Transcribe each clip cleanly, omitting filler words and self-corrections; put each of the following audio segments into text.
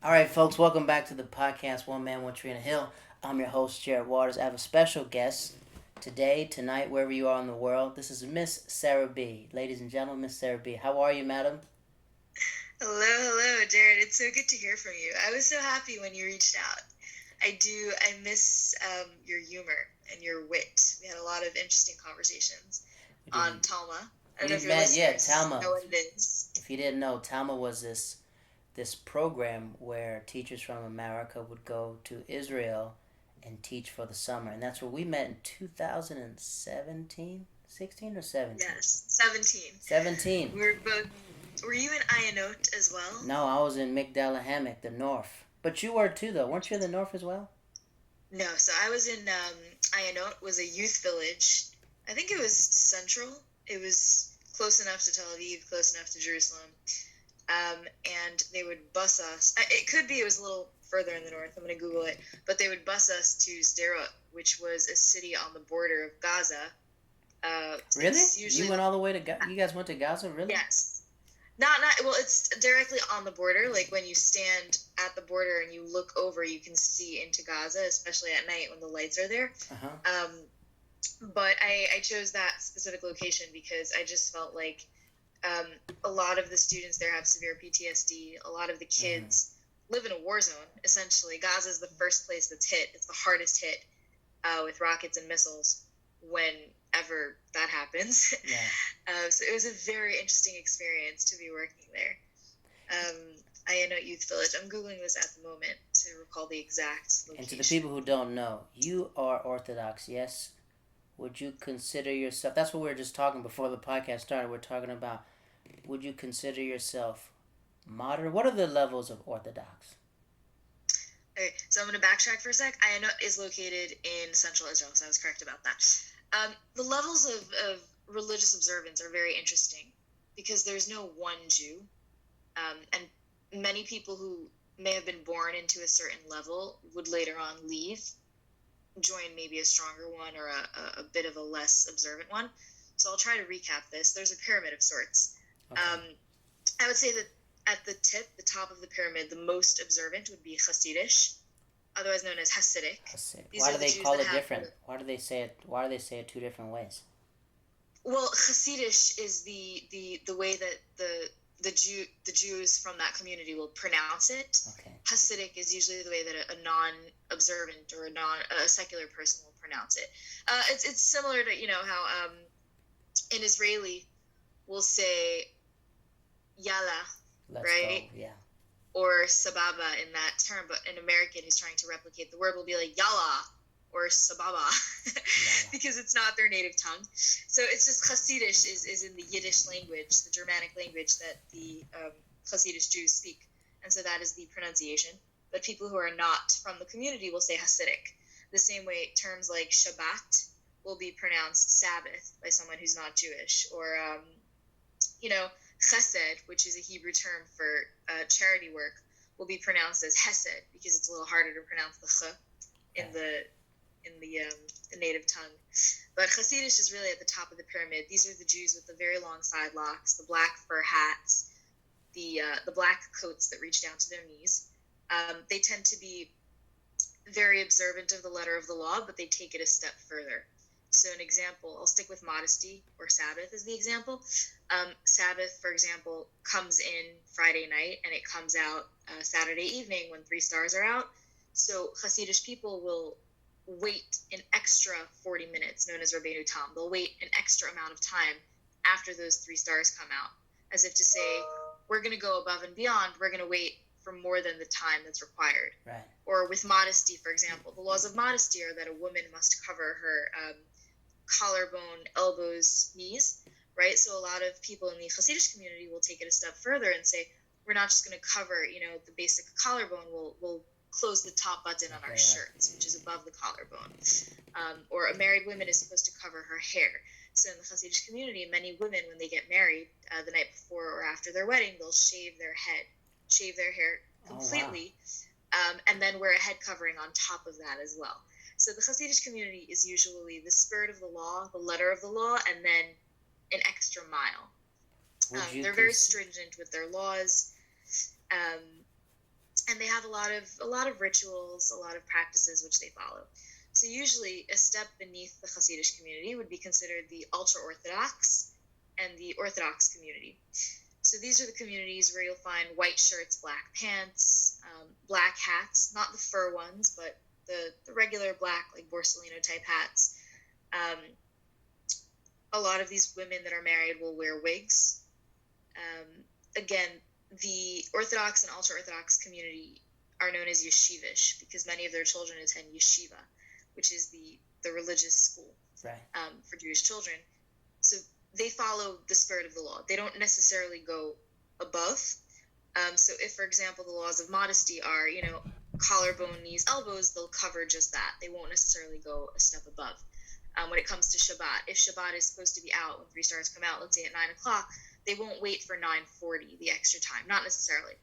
All right, folks, welcome back to the podcast One Man, One Tree in a Hill. I'm your host, Jared Waters. I have a special guest today, tonight, wherever you are in the world. This is Miss Sarah B. Ladies and gentlemen, Miss Sarah B. How are you, madam? Hello, Jared. It's so good to hear from you. I was so happy when you reached out. I miss your humor and your wit. We had a lot of interesting conversations on Talma. I don't know if your listeners Talma. know what it is. If you didn't know, Talma was this program where teachers from America would go to Israel and teach for the summer. And that's where we met in 2017, 16 or 17? Yes, 17. 17. Were you in Ayanot as well? No, I was in Migdal Hammock, the north. But you were too, though. Weren't you in the north as well? No, so I was in Ayanot, was a youth village. I think it was central. It was close enough to Tel Aviv, close enough to Jerusalem. And they would bus us. It was a little further in the north. I'm going to Google it. But they would bus us to Sderot, which was a city on the border of Gaza. Really? You went all the way to Gaza? You guys went to Gaza, really? Yes. Well, it's directly on the border. Like when you stand at the border and you look over, you can see into Gaza, especially at night when the lights are there. Uh-huh. But I chose that specific location because I just felt like a lot of the students there have severe PTSD. A lot of the kids live in a war zone, essentially. Gaza is the first place that's hit. It's the hardest hit with rockets and missiles whenever that happens. Yeah. So it was a very interesting experience to be working there. Ayanot Youth Village. I'm Googling this at the moment to recall the exact location. And to the people who don't know, you are Orthodox, yes? Would you consider yourself... That's what we were just talking before the podcast started. We're talking about, would you consider yourself modern? What are the levels of Orthodox? Okay, so I'm going to backtrack for a sec. Ayanot is located in central Israel, so I was correct about that. The levels of religious observance are very interesting because there's no one Jew. And many people who may have been born into a certain level would later on leave, join maybe a stronger one or a bit of a less observant one. So I'll try to recap this. There's a pyramid of sorts. Okay. I would say that at the top of the pyramid, the most observant would be Hasidish, otherwise known as Hasidic. Why do they call it different? Why do they say it two different ways? Well, Hasidish is the way that the Jews from that community will pronounce it. Okay. Hasidic is usually the way that a non-observant or a secular person will pronounce it. It's similar to how in Israeli we'll say yalla, Let's right? Go. Yeah. Or sababa in that term, but an American who's trying to replicate the word will be like yalla or sababa because it's not their native tongue. So it's just Hasidish is in the Yiddish language, the Germanic language that the Hasidish Jews speak. And so that is the pronunciation. But people who are not from the community will say Hasidic. The same way terms like Shabbat will be pronounced Sabbath by someone who's not Jewish. Or, Chesed, which is a Hebrew term for charity work, will be pronounced as Hesed because it's a little harder to pronounce the ch in the native tongue. But Hasidish is really at the top of the pyramid. These are the Jews with the very long side locks, the black fur hats, the black coats that reach down to their knees. They tend to be very observant of the letter of the law, but they take it a step further. So an example, I'll stick with modesty or Sabbath as the example. Sabbath, for example, comes in Friday night and it comes out Saturday evening when 3 stars are out. So Hasidish people will wait an extra 40 minutes, known as Rabbeinu Tam. They'll wait an extra amount of time after those 3 stars come out, as if to say, we're going to go above and beyond. We're going to wait for more than the time that's required. Right. Or with modesty, for example, the laws of modesty are that a woman must cover her collarbone, elbows, knees, right? So a lot of people in the Hasidic community will take it a step further and say, we're not just going to cover, the basic collarbone. We'll close the top button on our shirts, which is above the collarbone. Or a married woman is supposed to cover her hair. So in the Hasidic community, many women, when they get married the night before or after their wedding, they'll shave their hair completely, and then wear a head covering on top of that as well. So the Hasidic community is usually the spirit of the law, the letter of the law, and then an extra mile. They're very stringent with their laws, and and they have a lot of rituals, a lot of practices which they follow. So usually a step beneath the Hasidic community would be considered the ultra-Orthodox and the Orthodox community. So these are the communities where you'll find white shirts, black pants, black hats, not the fur ones, but the regular black, like Borsalino type hats. A lot of these women that are married will wear wigs. Again, the Orthodox and ultra-Orthodox community are known as yeshivish because many of their children attend yeshiva, which is the religious school for Jewish children. So they follow the spirit of the law. They don't necessarily go above. So if, for example, the laws of modesty are, collarbone, knees, elbows, they'll cover just that. They won't necessarily go a step above. When it comes to Shabbat, if Shabbat is supposed to be out when 3 stars come out, let's say at 9 o'clock, they won't wait for 9:40, the extra time. Not necessarily.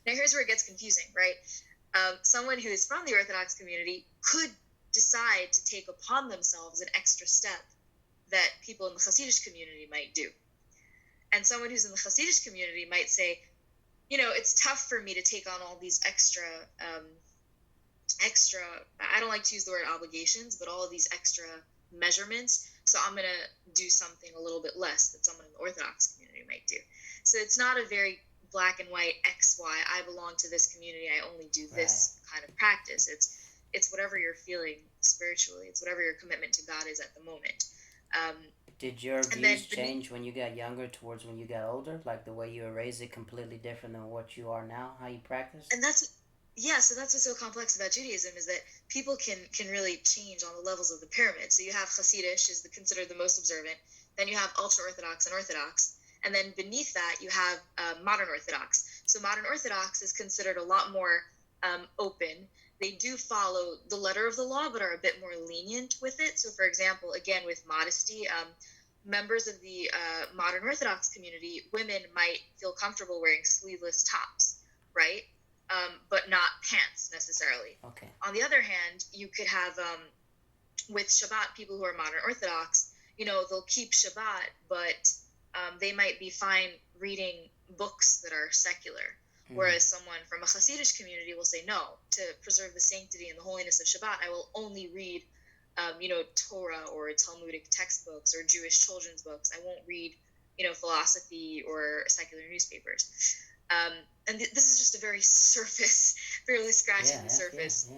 Now, here's where it gets confusing, right? Someone who is from the Orthodox community could decide to take upon themselves an extra step that people in the Hasidic community might do. And someone who's in the Hasidic community might say, it's tough for me to take on all these extra, I don't like to use the word obligations, but all of these extra measurements. So I'm going to do something a little bit less that someone in the Orthodox community might do. So it's not a very black and white X, Y, I belong to this community, I only do this kind of practice. It's whatever you're feeling spiritually. It's whatever your commitment to God is at the moment. Did your views change when you got younger towards when you got older? Like the way you were raised, it completely different than what you are now, how you practice? And so that's what's so complex about Judaism is that people can really change on the levels of the pyramid. So you have Hasidish is considered the most observant. Then you have ultra-Orthodox and Orthodox. And then beneath that, you have modern Orthodox. So modern Orthodox is considered a lot more open. They do follow the letter of the law, but are a bit more lenient with it. So, for example, again, with modesty, members of the modern Orthodox community, women might feel comfortable wearing sleeveless tops, right? But not pants necessarily. Okay. On the other hand, you could have, with Shabbat, people who are modern Orthodox, they'll keep Shabbat, but they might be fine reading books that are secular. Whereas someone from a Hasidic community will say, no, to preserve the sanctity and the holiness of Shabbat, I will only read, Torah or Talmudic textbooks or Jewish children's books. I won't read, philosophy or secular newspapers. And this is just a very surface, barely scratching the surface.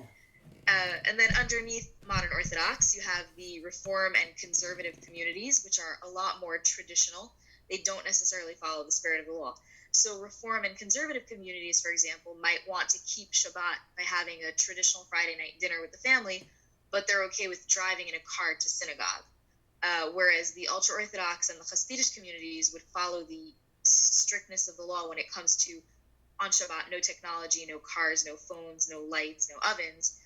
And then underneath modern Orthodox, you have the Reform and conservative communities, which are a lot more traditional. They don't necessarily follow the spirit of the law. So Reform and conservative communities, for example, might want to keep Shabbat by having a traditional Friday night dinner with the family, but they're okay with driving in a car to synagogue. Whereas the ultra-Orthodox and the Hasidic communities would follow the strictness of the law when it comes to, on Shabbat, no technology, no cars, no phones, no lights, no ovens.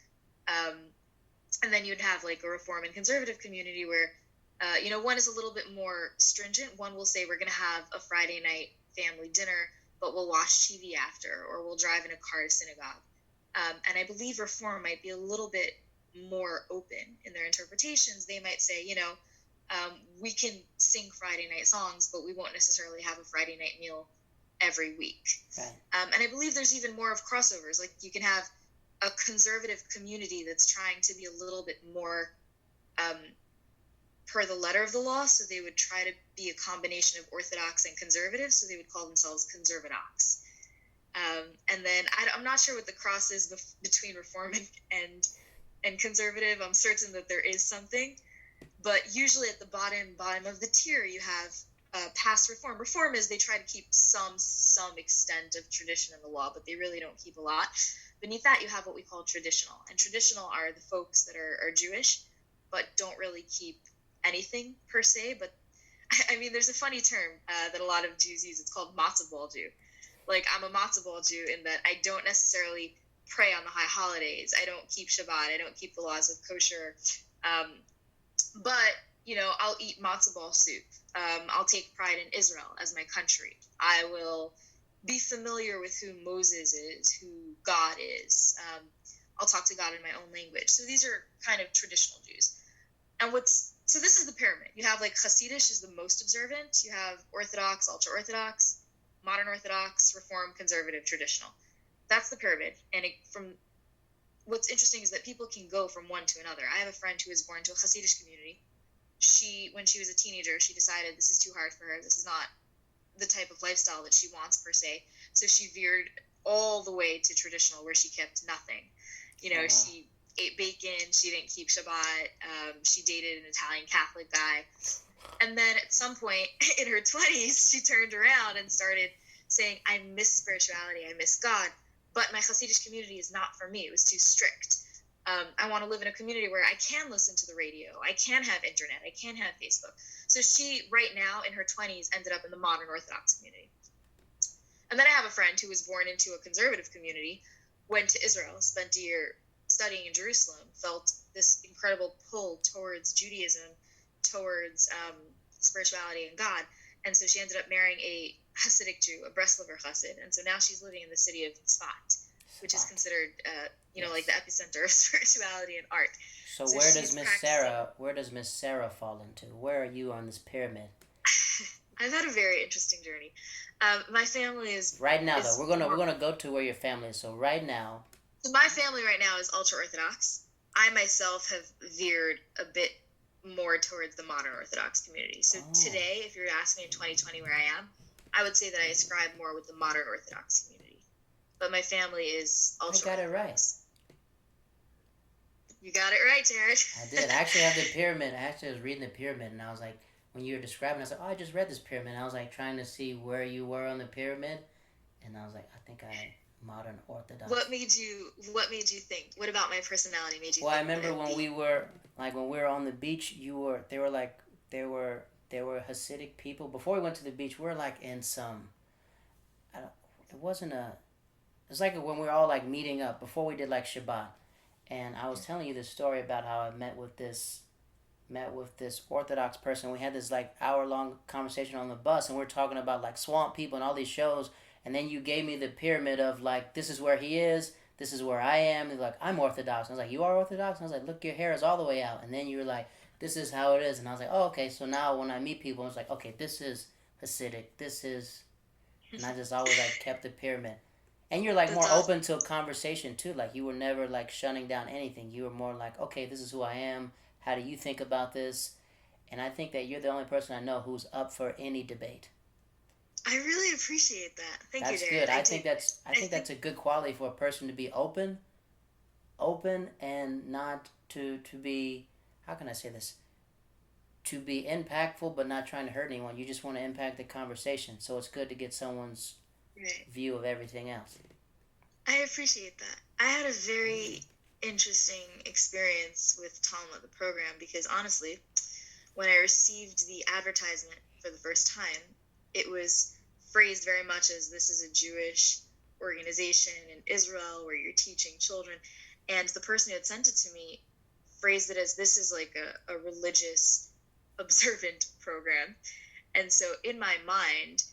And then you'd have like a Reform and conservative community where, one is a little bit more stringent. One will say we're going to have a Friday night family dinner, but we'll watch TV after, or we'll drive in a car to synagogue. And I believe Reform might be a little bit more open in their interpretations. They might say, we can sing Friday night songs, but we won't necessarily have a Friday night meal every week. Right. And I believe there's even more of crossovers. Like you can have a conservative community that's trying to be a little bit more per the letter of the law, so they would try to be a combination of Orthodox and conservative, so they would call themselves Conservadox. And then I'm not sure what the cross is between Reform and conservative. I'm certain that there is something, but usually at the bottom of the tier, you have past Reform. Reform is they try to keep some extent of tradition in the law, but they really don't keep a lot. Beneath that, you have what we call traditional, and traditional are the folks that are Jewish, but don't really keep anything per se. But I mean, there's a funny term that a lot of Jews use. It's called matzo ball Jew. Like, I'm a matzo ball Jew in that I don't necessarily pray on the high holidays. I don't keep Shabbat. I don't keep the laws of kosher. But, I'll eat matzo ball soup. I'll take pride in Israel as my country. I will be familiar with who Moses is, who God is. I'll talk to God in my own language. So these are kind of traditional Jews. And so this is the pyramid. You have like Hasidish is the most observant. You have Orthodox, ultra-Orthodox, modern Orthodox, Reform, conservative, traditional. that's the pyramid. And from what's interesting is that people can go from one to another. I have a friend who was born to a Hasidic community. When she was a teenager, she decided this is too hard for her. This is not the type of lifestyle that she wants per se. So she veered all the way to traditional, where she kept nothing. She ate bacon. She didn't keep Shabbat. She dated an Italian Catholic guy. And then at some point in her 20s, she turned around and started saying, I miss spirituality. I miss God. But my Hasidic community is not for me. It was too strict. I want to live in a community where I can listen to the radio. I can have internet. I can have Facebook. So she, right now, in her 20s, ended up in the modern Orthodox community. And then I have a friend who was born into a conservative community, went to Israel, spent a year studying in Jerusalem, felt this incredible pull towards Judaism, towards spirituality and God. And so she ended up marrying a Hasidic Jew, a Breslover Hasid. And so now she's living in the city of Tzfat, which is considered, like the epicenter of spirituality and art. So where does Miss Sarah fall into? Where are you on this pyramid? I've had a very interesting journey. My family is right now though. We're gonna go to where your family is. So right now. So my family right now is ultra Orthodox. I myself have veered a bit more towards the modern Orthodox community. So today, if you're asking me in 2020 where I am, I would say that I ascribe more with the modern Orthodox community. But my family is ultra Orthodox. I got it right. You got it right, Jared. I did. I actually have the pyramid. I actually was reading the pyramid, and I was like, when you were describing it, I was like, I just read this pyramid. And I was like trying to see where you were on the pyramid, and I was like, I think I'm modern Orthodox. What made you think? What about my personality made you think? Well, I remember when we were on the beach, they were Hasidic people. Before we went to the beach, we were like in some, it's like when we were all like meeting up before we did like Shabbat. And I was telling you this story about how I met with this Orthodox person. We had this like hour-long conversation on the bus, and we're talking about like swamp people and all these shows. And then you gave me the pyramid of like, this is where he is, this is where I am. And like, I'm Orthodox. And I was like, you are Orthodox? And I was like, look, your hair is all the way out. And then you were like, this is how it is. And I was like, oh, okay. So now when I meet people, it's like, okay, this is Hasidic. And I just always like kept the pyramid. And you're like more open to a conversation too. Like you were never like shunning down anything. You were more like, okay, this is who I am. How do you think about this? And I think that you're the only person I know who's up for any debate. I really appreciate that. Thank you, Jared. That's good. I think that's a good quality for a person to be open and not to be, how can I say this? To be impactful but not trying to hurt anyone. You just want to impact the conversation. So it's good to get someone's view of everything else. I appreciate that. I had a very interesting experience with Talmud, the program, because honestly, when I received the advertisement for the first time, it was phrased very much as this is a Jewish organization in Israel where you're teaching children. And the person who had sent it to me phrased it as this is like a religious observant program. And so in my mind,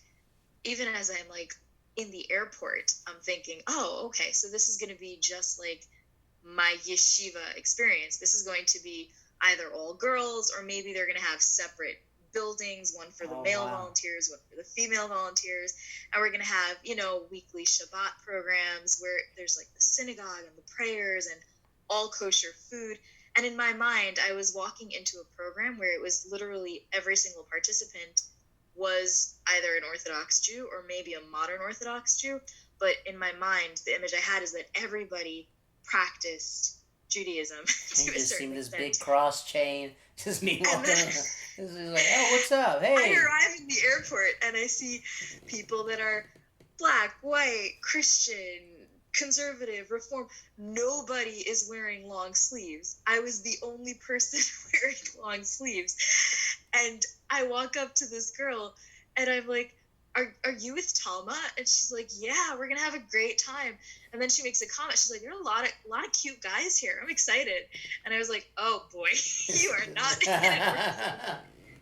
even as I'm like in the airport, I'm thinking, oh, okay, so this is going to be just like my yeshiva experience. This is going to be either all girls or maybe they're going to have separate buildings, one for the male volunteers, one for the female volunteers, and we're going to have, weekly Shabbat programs where there's like the synagogue and the prayers and all kosher food. And in my mind, I was walking into a program where it was literally every single participant was either an Orthodox Jew or maybe a modern Orthodox Jew. But in my mind, the image I had is that everybody practiced Judaism. You just see this big cross chain, just me walking. This is like, oh, what's up? Hey. I arrive in the airport and I see people that are black, white, Christian, conservative, reform. Nobody is wearing long sleeves. I was the only person wearing long sleeves. And I walk up to this girl and I'm like, are you with Talma? And she's like, yeah, we're going to have a great time. And then she makes a comment. She's like, there are a lot of cute guys here. I'm excited. And I was like, oh boy, you are not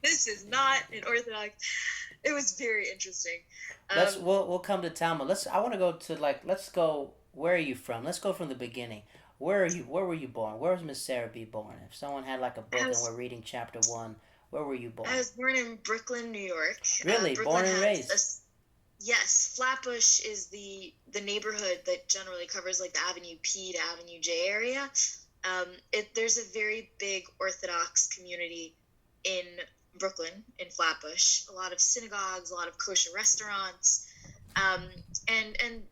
this is not an Orthodox. It was very interesting. We'll come to Talma. I want to go to let's go, where are you from? Let's go from the beginning. Where were you born? Where was Miss Sarah B born? If someone had like a book and we're reading chapter 1, where were you born? I was born in Brooklyn, New York. Really? Born and raised? Yes, Flatbush is the neighborhood that generally covers like the Avenue P to Avenue J area. There's a very big Orthodox community in Brooklyn, in Flatbush. A lot of synagogues, a lot of kosher restaurants, um, and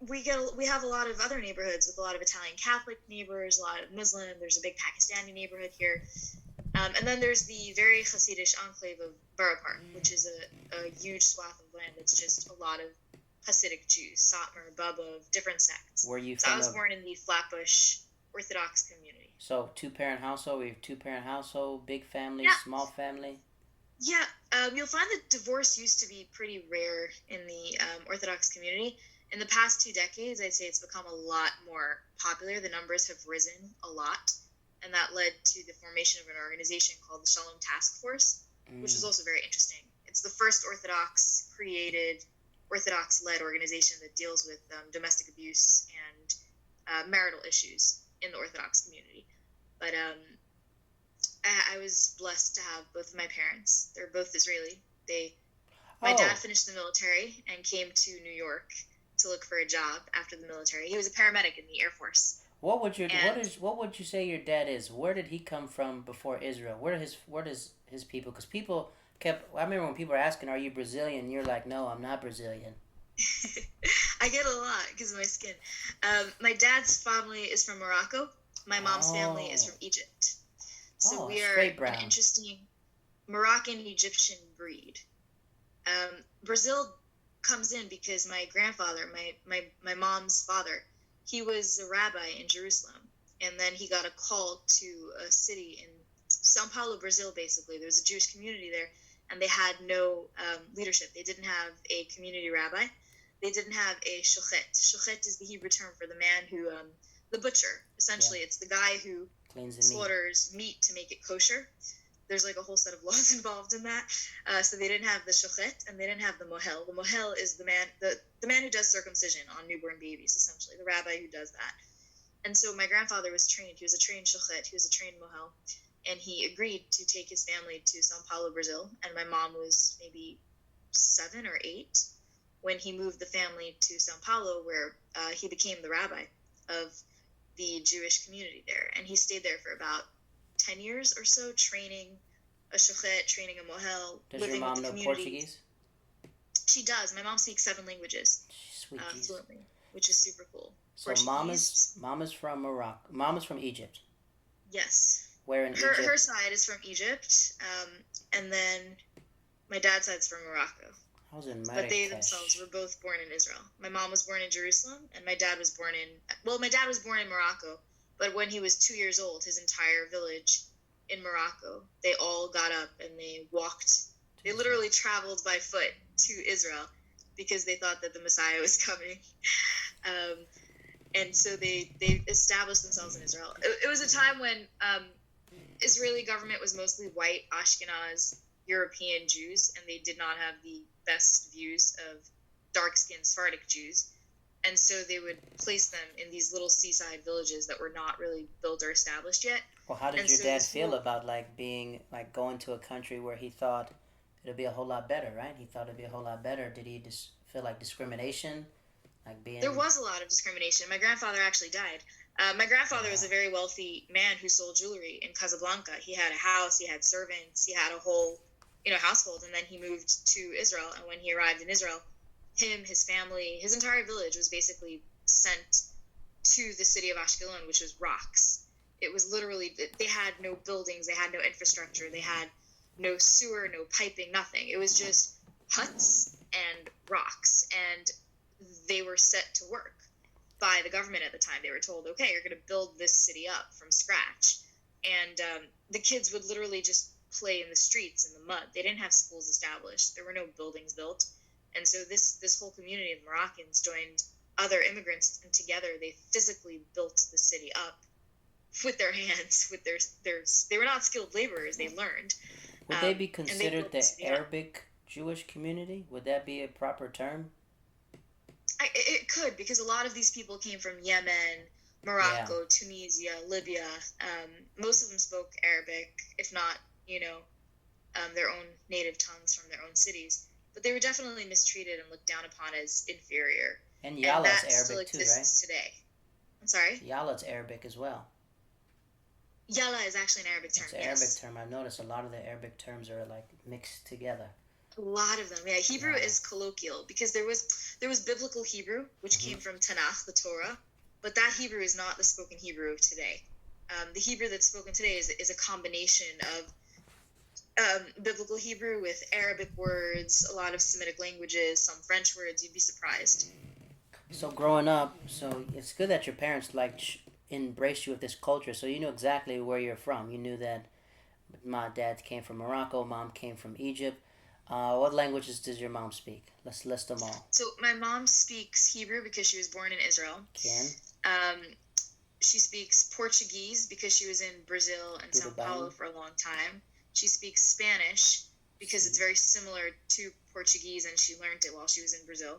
we have a lot of other neighborhoods with a lot of Italian Catholic neighbors, a lot of Muslim. There's a big Pakistani neighborhood here, and then there's the very Hasidic enclave of Borough Park, which is a huge swath of land that's just a lot of Hasidic Jews, Satmar, Baba, of different sects. Were you So from I was born in the Flatbush Orthodox community. So two-parent household? We have two-parent household, big family, Yeah. small family? Yeah, you'll find that divorce used to be pretty rare in the Orthodox community. In the past 2 decades, I'd say it's become a lot more popular. The numbers have risen a lot, and that led to the formation of an organization called the Shalom Task Force, which is also very interesting. It's the first Orthodox-created, Orthodox-led organization that deals with domestic abuse and marital issues in the Orthodox community. But I was blessed to have both of my parents. They're both Israeli. My dad finished the military and came to New York to look for a job after the military. He was a paramedic in the Air Force. What would you say your dad is? Where did he come from before Israel? Where does his people? Because people I remember when people were asking, "Are you Brazilian?" You're like, "No, I'm not Brazilian." I get a lot because of my skin. My dad's family is from Morocco. My mom's family is from Egypt. So we are an interesting Moroccan-Egyptian breed. Brazil comes in because my grandfather, my mom's father, he was a rabbi in Jerusalem. And then he got a call to a city in Sao Paulo, Brazil, basically. There was a Jewish community there, and they had no leadership. They didn't have a community rabbi. They didn't have a shochet. Shochet is the Hebrew term for the man who, the butcher. Essentially, it's the guy who slaughters meat to make it kosher. There's like a whole set of laws involved in that. So they didn't have the shochet, and they didn't have the mohel. The mohel is the man who does circumcision on newborn babies, essentially, the rabbi who does that. And so my grandfather was trained. He was a trained shochet. He was a trained mohel. And he agreed to take his family to Sao Paulo, Brazil. And my mom was maybe 7 or 8 when he moved the family to Sao Paulo, where he became the rabbi of the Jewish community there. And he stayed there for about 10 years or so, training a shochet, training a mohel, Does living your mom with the know community. Portuguese? She does. My mom speaks 7 languages fluently, which is super cool. So mom is from Morocco. Mom is from Egypt. Yes. Where in Egypt? Her side is from Egypt, and then my dad's side's from Morocco. I was in Marrakesh. But they themselves were both born in Israel. My mom was born in Jerusalem, and my dad was born in Morocco, but when he was 2 years old, his entire village in Morocco, they all got up and they walked. They literally traveled by foot to Israel because they thought that the Messiah was coming. And so they established themselves in Israel. It was a time when Israeli government was mostly white, Ashkenaz, European Jews, and they did not have the best views of dark-skinned Sephardic Jews. And so they would place them in these little seaside villages that were not really built or established yet. Well, how did your dad feel about going to a country where he thought it'd be a whole lot better, right? He thought it'd be a whole lot better. Did he just feel like discrimination? There was a lot of discrimination. My grandfather actually died. My grandfather was a very wealthy man who sold jewelry in Casablanca. He had a house, he had servants, he had a whole, household, and then he moved to Israel. And when he arrived in Israel, him, his family, his entire village was basically sent to the city of Ashkelon, which was rocks. It was literally, they had no buildings, they had no infrastructure, they had no sewer, no piping, nothing. It was just huts and rocks, and they were set to work by the government at the time. They were told, okay, you're going to build this city up from scratch. And the kids would literally just play in the streets in the mud. They didn't have schools established. There were no buildings built. And so this whole community of Moroccans joined other immigrants, and together they physically built the city up with their hands, with they were not skilled laborers, they learned. Would they be considered the Arabic Jewish community? Would that be a proper term? It could, because a lot of these people came from Yemen, Morocco, Tunisia, Libya. Most of them spoke Arabic, if not, their own native tongues from their own cities. but they were definitely mistreated and looked down upon as inferior. And And Yala's that still Arabic too, right? exists today. I'm sorry? Yala's Arabic as well. Yala is actually an Arabic term. It's an Arabic term. I've noticed a lot of the Arabic terms are like mixed together. A lot of them. Yeah, Hebrew is colloquial because there was biblical Hebrew, which came from Tanakh, the Torah, but that Hebrew is not the spoken Hebrew of today. The Hebrew that's spoken today is a combination of biblical Hebrew with Arabic words, a lot of Semitic languages, some French words. You'd be surprised. So growing up, it's good that your parents embraced you with this culture. So you knew exactly where you're from. You knew that my dad came from Morocco, mom came from Egypt. What languages does your mom speak? Let's list them all. So my mom speaks Hebrew because she was born in Israel. She speaks Portuguese because she was in Brazil and Sao Paulo for a long time. She speaks Spanish because it's very similar to Portuguese, and she learned it while she was in Brazil.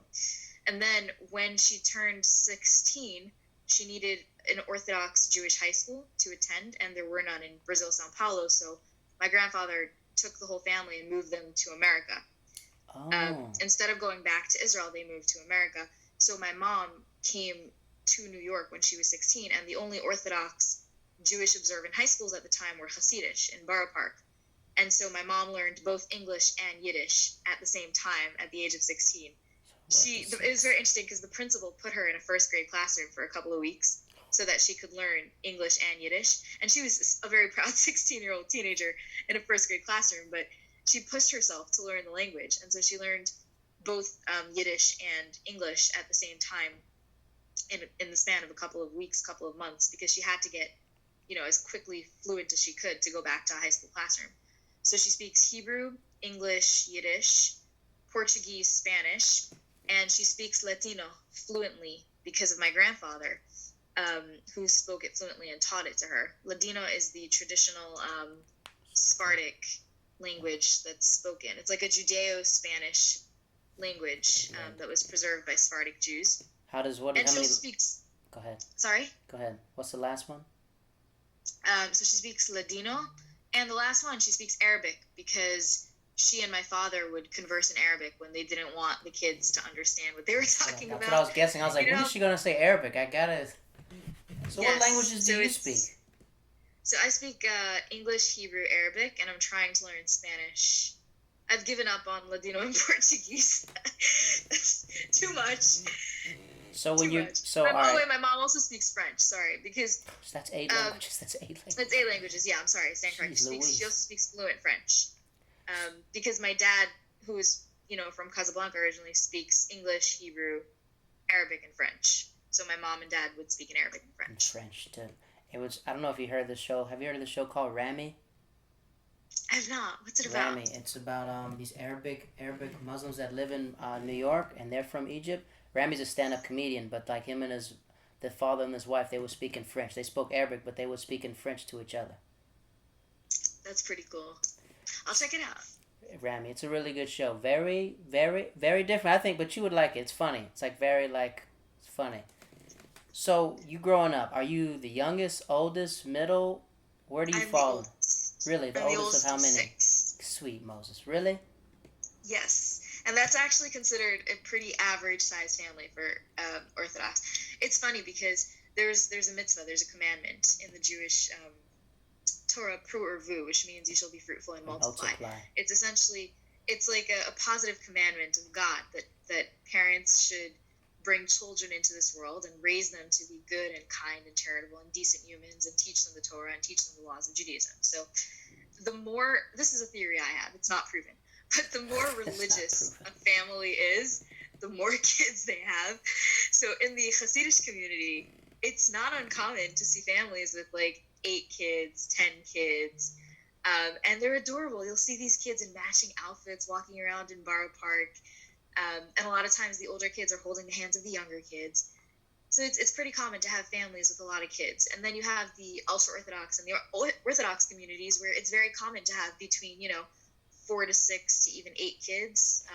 And then when she turned 16, she needed an Orthodox Jewish high school to attend, and there were none in Brazil, Sao Paulo. So my grandfather took the whole family and moved them to America. Instead of going back to Israel, they moved to America. So my mom came to New York when she was 16, and the only Orthodox Jewish observant high schools at the time were Hasidish in Borough Park. And so my mom learned both English and Yiddish at the same time at the age of 16. It was very interesting because the principal put her in a first grade classroom for a couple of weeks so that she could learn English and Yiddish. And she was a very proud 16-year-old teenager in a first grade classroom, but she pushed herself to learn the language. And so she learned both Yiddish and English at the same time in the span of a couple of weeks, couple of months, because she had to get, as quickly fluent as she could to go back to a high school classroom. So she speaks Hebrew, English, Yiddish, Portuguese, Spanish, and she speaks Latino fluently because of my grandfather, who spoke it fluently and taught it to her. Ladino is the traditional Sephardic language that's spoken. It's like a Judeo-Spanish language that was preserved by Sephardic Jews. She speaks... Go ahead. Sorry? Go ahead. What's the last one? So she speaks Ladino, and the last one, she speaks Arabic because she and my father would converse in Arabic when they didn't want the kids to understand what they were talking about. That's what I was guessing. I was like, when is she going to say Arabic? I got to... So what languages do you speak? So I speak English, Hebrew, Arabic, and I'm trying to learn Spanish. I've given up on Ladino and Portuguese. That's too much. So when you... my mom also speaks French, sorry, because... So that's 8 languages. That's 8 languages. That's 8 languages, yeah, I'm sorry, stand correct. She also speaks fluent French. Because my dad, who is, from Casablanca originally, speaks English, Hebrew, Arabic, and French. So my mom and dad would speak in Arabic and French. French, too. I don't know if you heard of the show. Have you heard of the show called Rami? I have not. What's it about? Rami. It's about these Arabic Muslims that live in New York, and they're from Egypt. Rami's a stand-up comedian, but like him and the father and his wife, they would speak in French. They spoke Arabic, but they would speak in French to each other. That's pretty cool. I'll check it out. Rami. It's a really good show. Very, very, very different, I think, but you would like it. It's funny. It's like it's funny. So, you growing up, are you the youngest, oldest, middle? Where do you fall? Really? The oldest of how many? 6. Sweet Moses. Really? Yes. And that's actually considered a pretty average-sized family for Orthodox. It's funny because there's a mitzvah, there's a commandment in the Jewish Torah, pru urvu, which means you shall be fruitful and multiply. It's essentially, it's like a positive commandment of God that parents should bring children into this world and raise them to be good and kind and charitable and decent humans and teach them the Torah and teach them the laws of Judaism. So this is a theory I have, it's not proven, but the more religious a family is, the more kids they have. So in the Hasidic community, it's not uncommon to see families with like 8 kids, 10 kids, and they're adorable. You'll see these kids in matching outfits walking around in Borough Park, and a lot of times the older kids are holding the hands of the younger kids. So it's pretty common to have families with a lot of kids. And then you have the ultra-Orthodox and the Orthodox communities where it's very common to have between, 4 to 6 to even 8 kids.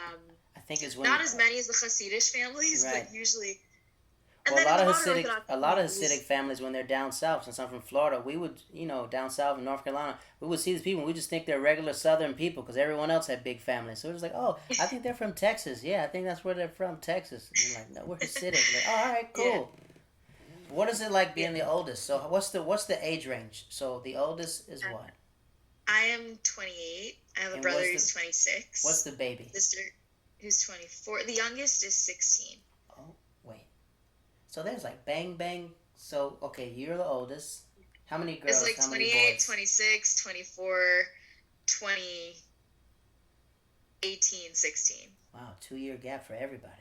I think it's not as many as the Hasidic families, right. But usually And Well, then in the modern Orthodox A lot of Hasidic communities, families, when they're down south, since I'm from Florida, we would, down south in North Carolina, we would see these people, and we just think they're regular Southern people because everyone else had big families. So it was like, oh, I think they're from Texas. Yeah, I think that's where they're from, Texas. And they're like, no, we're Hasidic. Like, oh, all right, yeah, cool. What is it like yeah. being the oldest? So what's the age range? So the oldest is what? I am 28. I have a And brother who's what's 26, the baby? sister who's 24. The youngest is 16. Oh, wait. So there's like bang bang. So okay, you're the oldest. How many It's girls? like How many 28, boys? 26, 24, 20, 18, 16. Wow, 2 year gap for everybody.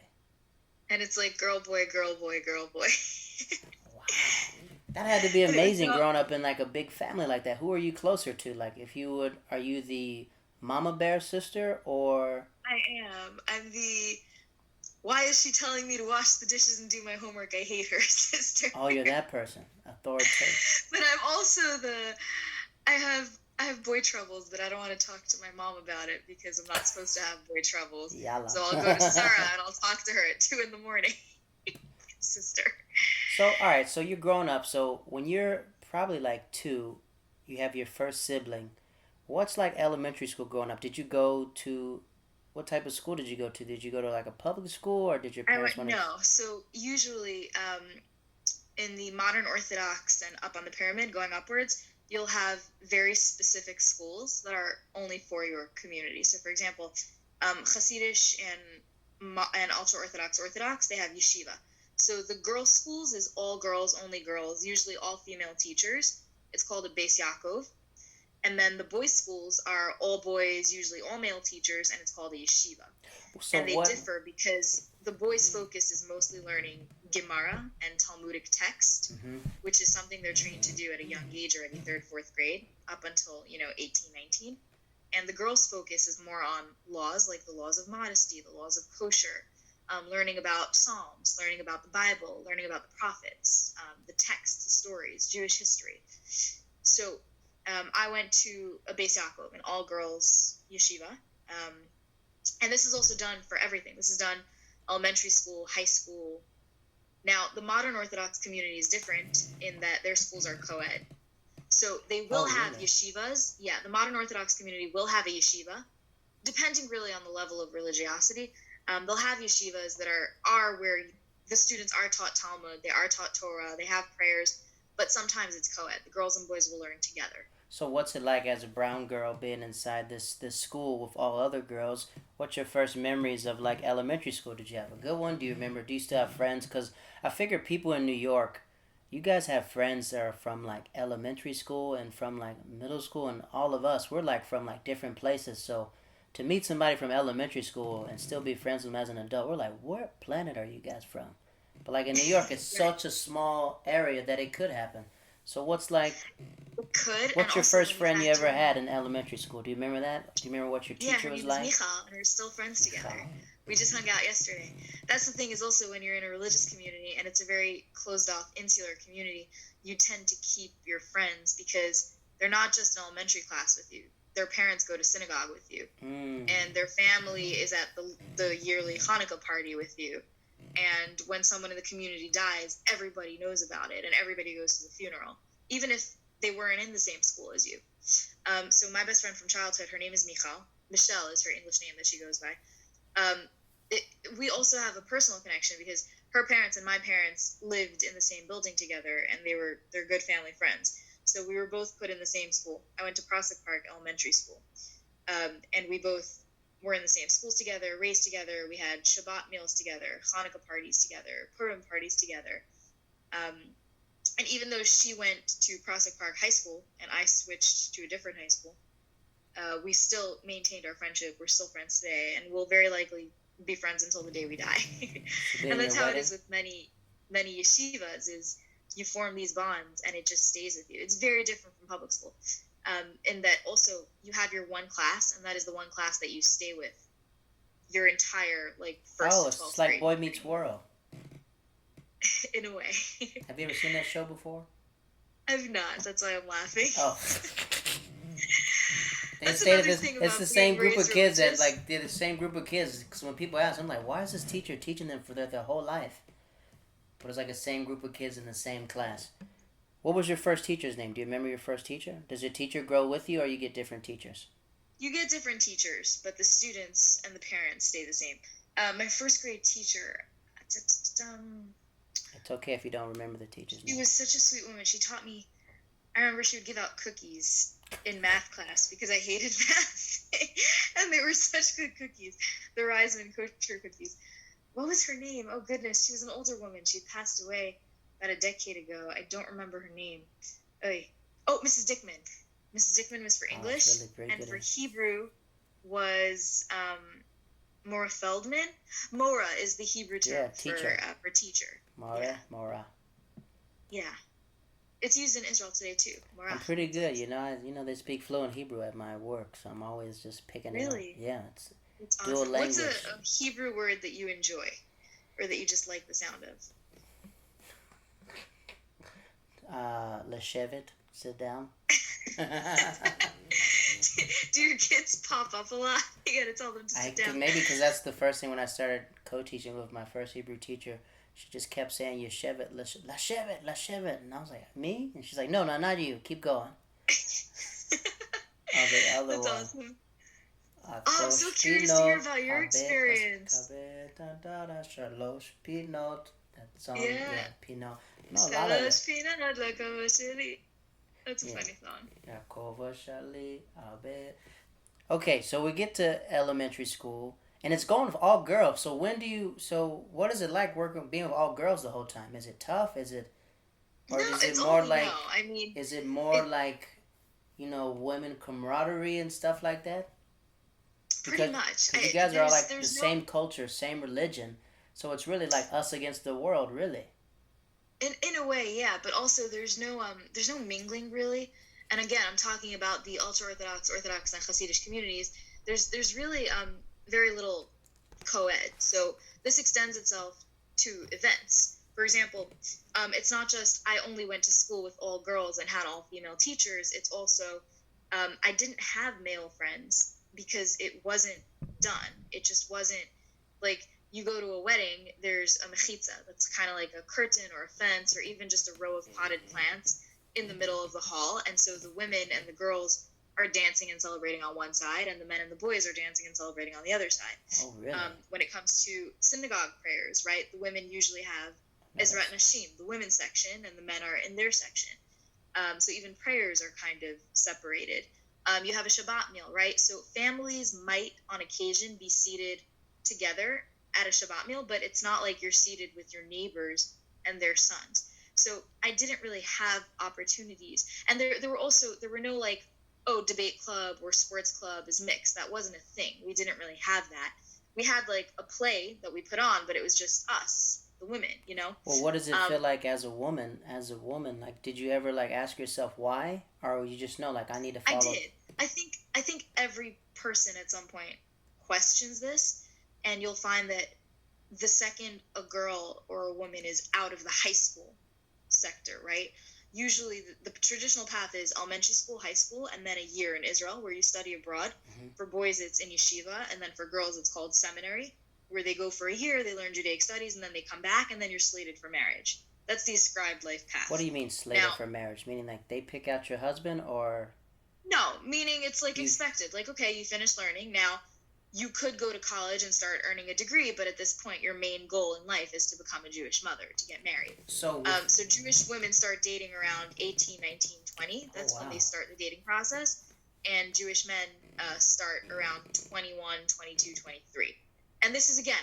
And it's like girl, boy, girl, boy, girl, boy. Wow. That had to be amazing So growing up in like a big family like that. Who are you closer to? Like if you would are you the mama bear sister or I am. I'm the why is she telling me to wash the dishes and do my homework? I hate her sister. oh you're that person. Authoritative. But I'm also I have boy troubles, but I don't want to talk to my mom about it because I'm not supposed to have boy troubles. Yalla. So I'll go to Sarah and I'll talk to her at 2 in the morning. Sister. So alright, so you're growing up, so when you're probably like 2, you have your first sibling. What's like elementary school growing up? Did you go to what type of school did you go to? Did you go to like a public school or did your I parents went want to no. So usually, in the modern Orthodox and up on the pyramid, going upwards, you'll have very specific schools that are only for your community. So, for example, Hasidish and ultra Orthodox Orthodox, they have yeshiva. So the girls' schools is all girls, only girls, usually all female teachers. It's called a Beis Yaakov. And then the boys' schools are all boys, usually all male teachers, and it's called a yeshiva. So And they what differ because the boys' focus is mostly learning Gemara and Talmudic text, hmm which is something they're trained to do at a young age, already third, fourth grade, up until 18, 19. And the girls' focus is more on laws, like the laws of modesty, the laws of kosher, learning about Psalms, learning about the Bible, learning about the prophets, the texts, the stories, Jewish history. So I went to a Beis Yaakov, an all-girls yeshiva. And this is also done for everything. This is done elementary school, high school. Now, the modern Orthodox community is different in that their schools are co-ed. So they will Oh have really? yeshivas. Yeah, the modern Orthodox community will have a yeshiva, depending really on the level of religiosity. They'll have yeshivas that are where the students are taught Talmud, they are taught Torah, they have prayers, but sometimes it's co-ed. The girls and boys will learn together. So what's it like as a brown girl being inside this school with all other girls? What's your first memories of like elementary school? Did you have a good one? Do you remember? Do you still have friends? Because I figure people in New York, you guys have friends that are from like elementary school and from like middle school, and all of us we're like from like different places. So to meet somebody from elementary school and still be friends with them as an adult, we're like, what planet are you guys from? But like in New York, it's Right. such a small area that it could happen. So It could, and what's your also first when you friend you ever factor in, had in elementary school? Do you remember that? Do you remember what your yeah, teacher her was name is like? Michal, and we're still friends together. Michal. We just hung out yesterday. That's the thing is also when you're in a religious community and it's a very closed off, insular community, you tend to keep your friends because they're not just in elementary class with you. Their parents go to synagogue with you, Mm. and their family is at the yearly Hanukkah party with you. And when someone in the community dies, everybody knows about it, and everybody goes to the funeral, even if they weren't in the same school as you. So my best friend from childhood, her name is Michal. Michelle is her English name that she goes by. Um, we also have a personal connection because her parents and my parents lived in the same building together, and they're good family friends. So we were both put in the same school. I went to Prospect Park Elementary School, and we both were in the same schools together, raised together. We had Shabbat meals together, Hanukkah parties together, Purim parties together. Um, and even though she went to Prospect Park High School and I switched to a different high school, we still maintained our friendship. We're still friends today, and we'll very likely be friends until the day we die. She been And in your that's how it wedding? is with many yeshivas. Is you form these bonds, and it just stays with you. It's very different from public school, in that also you have your one class, and that is the one class that you stay with your entire first Oh, to it's 12th like grade. Boy Meets World. In a way. Have you ever seen that show before? I've not. That's why I'm laughing. Oh. They That's stated another this. thing It's about the being same group of raised kids that religious. like they're the same group of kids. Because when people ask, I'm like, why is this teacher teaching them for their whole life? but it's like the same group of kids in the same class. What was your first teacher's name? Do you remember your first teacher? Does your teacher grow with you, or you get different teachers? You get different teachers, but the students and the parents stay the same. My first grade teacher, It's okay if you don't remember the teacher's she name. was such a sweet woman. She taught me. I remember she would give out cookies in math class because I hated math, and they were such good cookies. The Reisman kosher cookies. What was her name? Oh goodness, she was an older woman. She passed away about a decade ago. I don't remember her name. Oh, Mrs. Dickman. Mrs. Dickman was for English, really and for Hebrew was Mora Feldman. Mora is the Hebrew term for teacher. Mora. Yeah. It's used in Israel today too. Mora. I'm pretty good, you know. They speak fluent Hebrew at my work, so I'm always just picking it up. Really? Yeah, it's dual awesome. Language. What's a Hebrew word that you enjoy, or that you just like the sound of? Leshevet, sit down. Do your kids pop up a lot? You gotta tell them to sit down. Maybe because that's the first thing when I started co-teaching with my first Hebrew teacher. She just kept saying Yeshevet, Lashevet, and I was like, me? And she's like, no, not you. Keep going. That's one. awesome. I'm so curious to hear about your experience. That song, Pinot. No, a lot of it. That's a funny song. Okay, so we get to elementary school, and it's going with all girls. So what is it like being with all girls the whole time? Is it tough? Is it more like women camaraderie and stuff like that? Pretty much. Because you guys are all like the same culture, same religion, so it's really like us against the world, really. In a way, yeah, but also there's no mingling really. And again, I'm talking about the ultra-Orthodox, Orthodox, and Hasidic communities. There's really very little co-ed. So this extends itself to events. For example, it's not just I only went to school with all girls and had all female teachers. It's also I didn't have male friends because it wasn't done. It just wasn't like. You go to a wedding, there's a mechitza that's kind of like a curtain or a fence or even just a row of potted plants in the middle of the hall. And so the women and the girls are dancing and celebrating on one side, and the men and the boys are dancing and celebrating on the other side. Oh, really? When it comes to synagogue prayers, right, the women usually have Ezrat Nashim, the women's section, and the men are in their section. So even prayers are kind of separated. You have a Shabbat meal, right? So families might, on occasion, be seated together at a Shabbat meal, but it's not like you're seated with your neighbors and their sons. So I didn't really have opportunities. And there were no like, oh, debate club or sports club is mixed. That wasn't a thing. We didn't really have that. We had like a play that we put on, but it was just us, the women, you know? Well, what does it feel like as a woman? Like, did you ever like ask yourself why? Or you just know, like, I need to follow? I did. I think every person at some point questions this. And you'll find that the second a girl or a woman is out of the high school sector, right? Usually the traditional path is elementary school, high school, and then a year in Israel where you study abroad. Mm-hmm. For boys, it's in yeshiva, and then for girls, it's called seminary, where they go for a year, they learn Judaic studies, and then they come back, and then you're slated for marriage. That's the ascribed life path. What do you mean slated for marriage? Meaning like they pick out your husband, or? No, meaning it's like expected. Like, okay, you finished learning, now you could go to college and start earning a degree, but at this point, your main goal in life is to become a Jewish mother, to get married. So Jewish women start dating around 18, 19, 20. That's when they start the dating process. And Jewish men start around 21, 22, 23. And this is, again,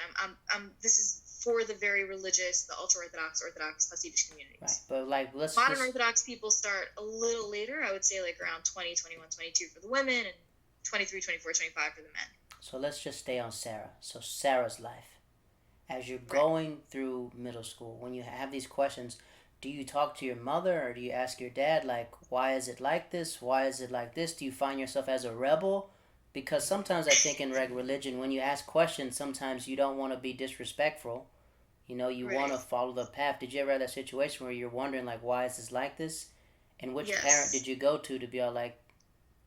this is for the very religious, the ultra-Orthodox, Orthodox, Hasidic communities. Right, but like, Modern Orthodox people start a little later. I would say like around 20, 21, 22 for the women, and 23, 24, 25 for the men. So let's just stay on Sarah. So Sarah's life. As you're going through middle school, when you have these questions, do you talk to your mother or do you ask your dad, like, why is it like this? Why is it like this? Do you find yourself as a rebel? Because sometimes I think in religion, when you ask questions, sometimes you don't want to be disrespectful. You know, you want to follow the path. Did you ever have that situation where you're wondering, like, why is this like this? And which parent did you go to be all like,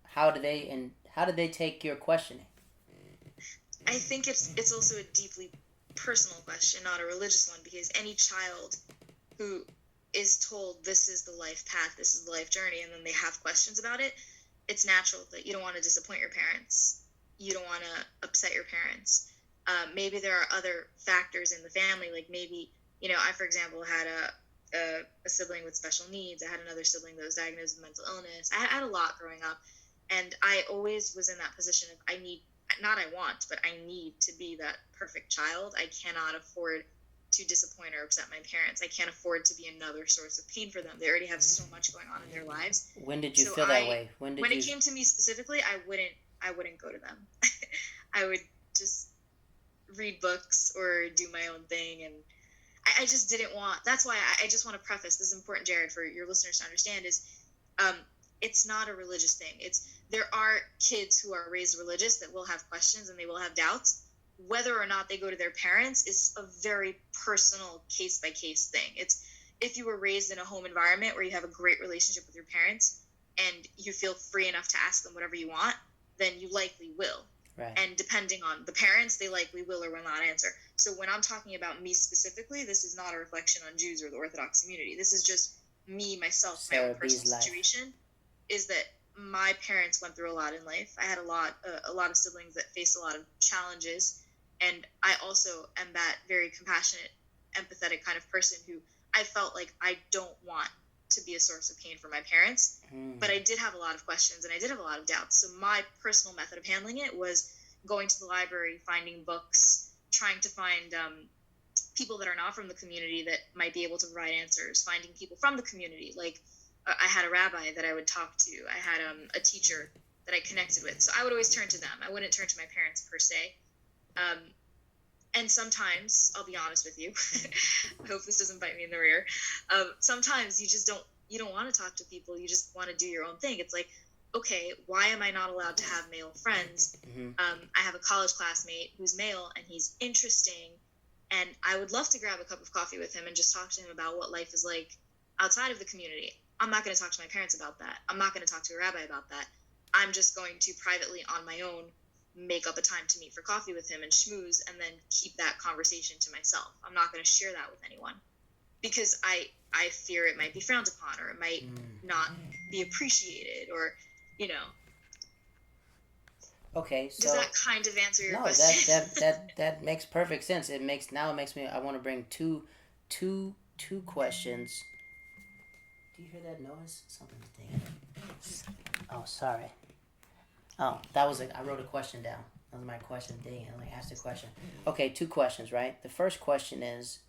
how did they take your questioning? I think it's also a deeply personal question, not a religious one, because any child who is told this is the life path, this is the life journey, and then they have questions about it, it's natural that you don't want to disappoint your parents. You don't want to upset your parents. Maybe there are other factors in the family, like maybe, I, for example, had a sibling with special needs. I had another sibling that was diagnosed with mental illness. I had a lot growing up, and I always was in that position of I need to be that perfect child. I cannot afford to disappoint or upset my parents. I can't afford to be another source of pain for them. They already have so much going on in their lives. When did you feel that way? When it came to me specifically, I wouldn't go to them. I would just read books or do my own thing, and I just didn't want. That's why I just want to preface this is important, Jared, for your listeners to understand is, it's not a religious thing. There are kids who are raised religious that will have questions and they will have doubts. Whether or not they go to their parents is a very personal case-by-case thing. It's if you were raised in a home environment where you have a great relationship with your parents and you feel free enough to ask them whatever you want, then you likely will. Right. And depending on the parents, they likely will or will not answer. So when I'm talking about me specifically, this is not a reflection on Jews or the Orthodox community. This is just me, myself, Sarah my own personal situation. Is that my parents went through a lot in life. I had a lot of siblings that faced a lot of challenges. And I also am that very compassionate, empathetic kind of person who I felt like I don't want to be a source of pain for my parents. But I did have a lot of questions and I did have a lot of doubts. So my personal method of handling it was going to the library, finding books, trying to find people that are not from the community that might be able to provide answers, finding people from the community. Like I had a rabbi that I would talk to. I had a teacher that I connected with. So I would always turn to them. I wouldn't turn to my parents per se. And sometimes, I'll be honest with you, I hope this doesn't bite me in the rear. Sometimes you don't want to talk to people. You just want to do your own thing. It's like, okay, why am I not allowed to have male friends? Mm-hmm. I have a college classmate who's male and he's interesting. And I would love to grab a cup of coffee with him and just talk to him about what life is like outside of the community. I'm not going to talk to my parents about that. I'm not going to talk to a rabbi about that. I'm just going to privately on my own make up a time to meet for coffee with him and schmooze and then keep that conversation to myself. I'm not going to share that with anyone because I fear it might be frowned upon or it might not be appreciated or, Okay, so does that kind of answer your question? that makes perfect sense. It makes me I want to bring two questions. Do you hear that noise? Something's dinging. Oh, sorry. Oh, I wrote a question down. That was my question dinging. I asked a question. Okay, two questions, right? The first question is,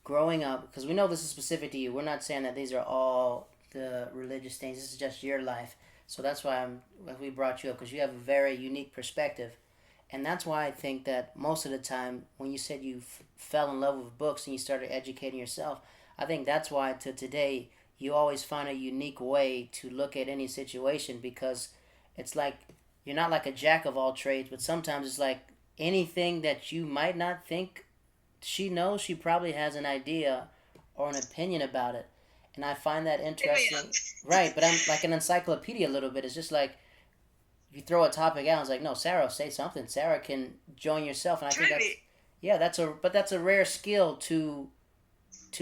growing up, because we know this is specific to you. We're not saying that these are all the religious things. This is just your life. So that's why we brought you up, because you have a very unique perspective. And that's why I think that most of the time, when you said you fell in love with books and you started educating yourself, I think that's why to today you always find a unique way to look at any situation, because it's like you're not like a jack of all trades, but sometimes it's like anything that you might not think she knows, she probably has an idea or an opinion about it. And I find that interesting. Right, but I'm like an encyclopedia a little bit. It's just like you throw a topic out, it's like, no, Sarah, say something. Sarah can join yourself. And I think that's a rare skill to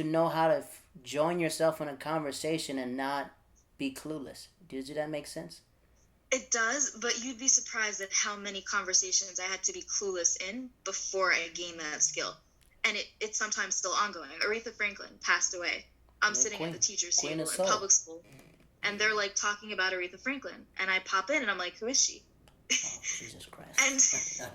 know how to join yourself in a conversation and not be clueless. Does that make sense? It does, but you'd be surprised at how many conversations I had to be clueless in before I gained that skill. And it's sometimes still ongoing. Aretha Franklin passed away. I'm sitting at the teacher's table in public school, and they're like talking about Aretha Franklin. And I pop in and I'm like, who is she? Oh, Jesus Christ. And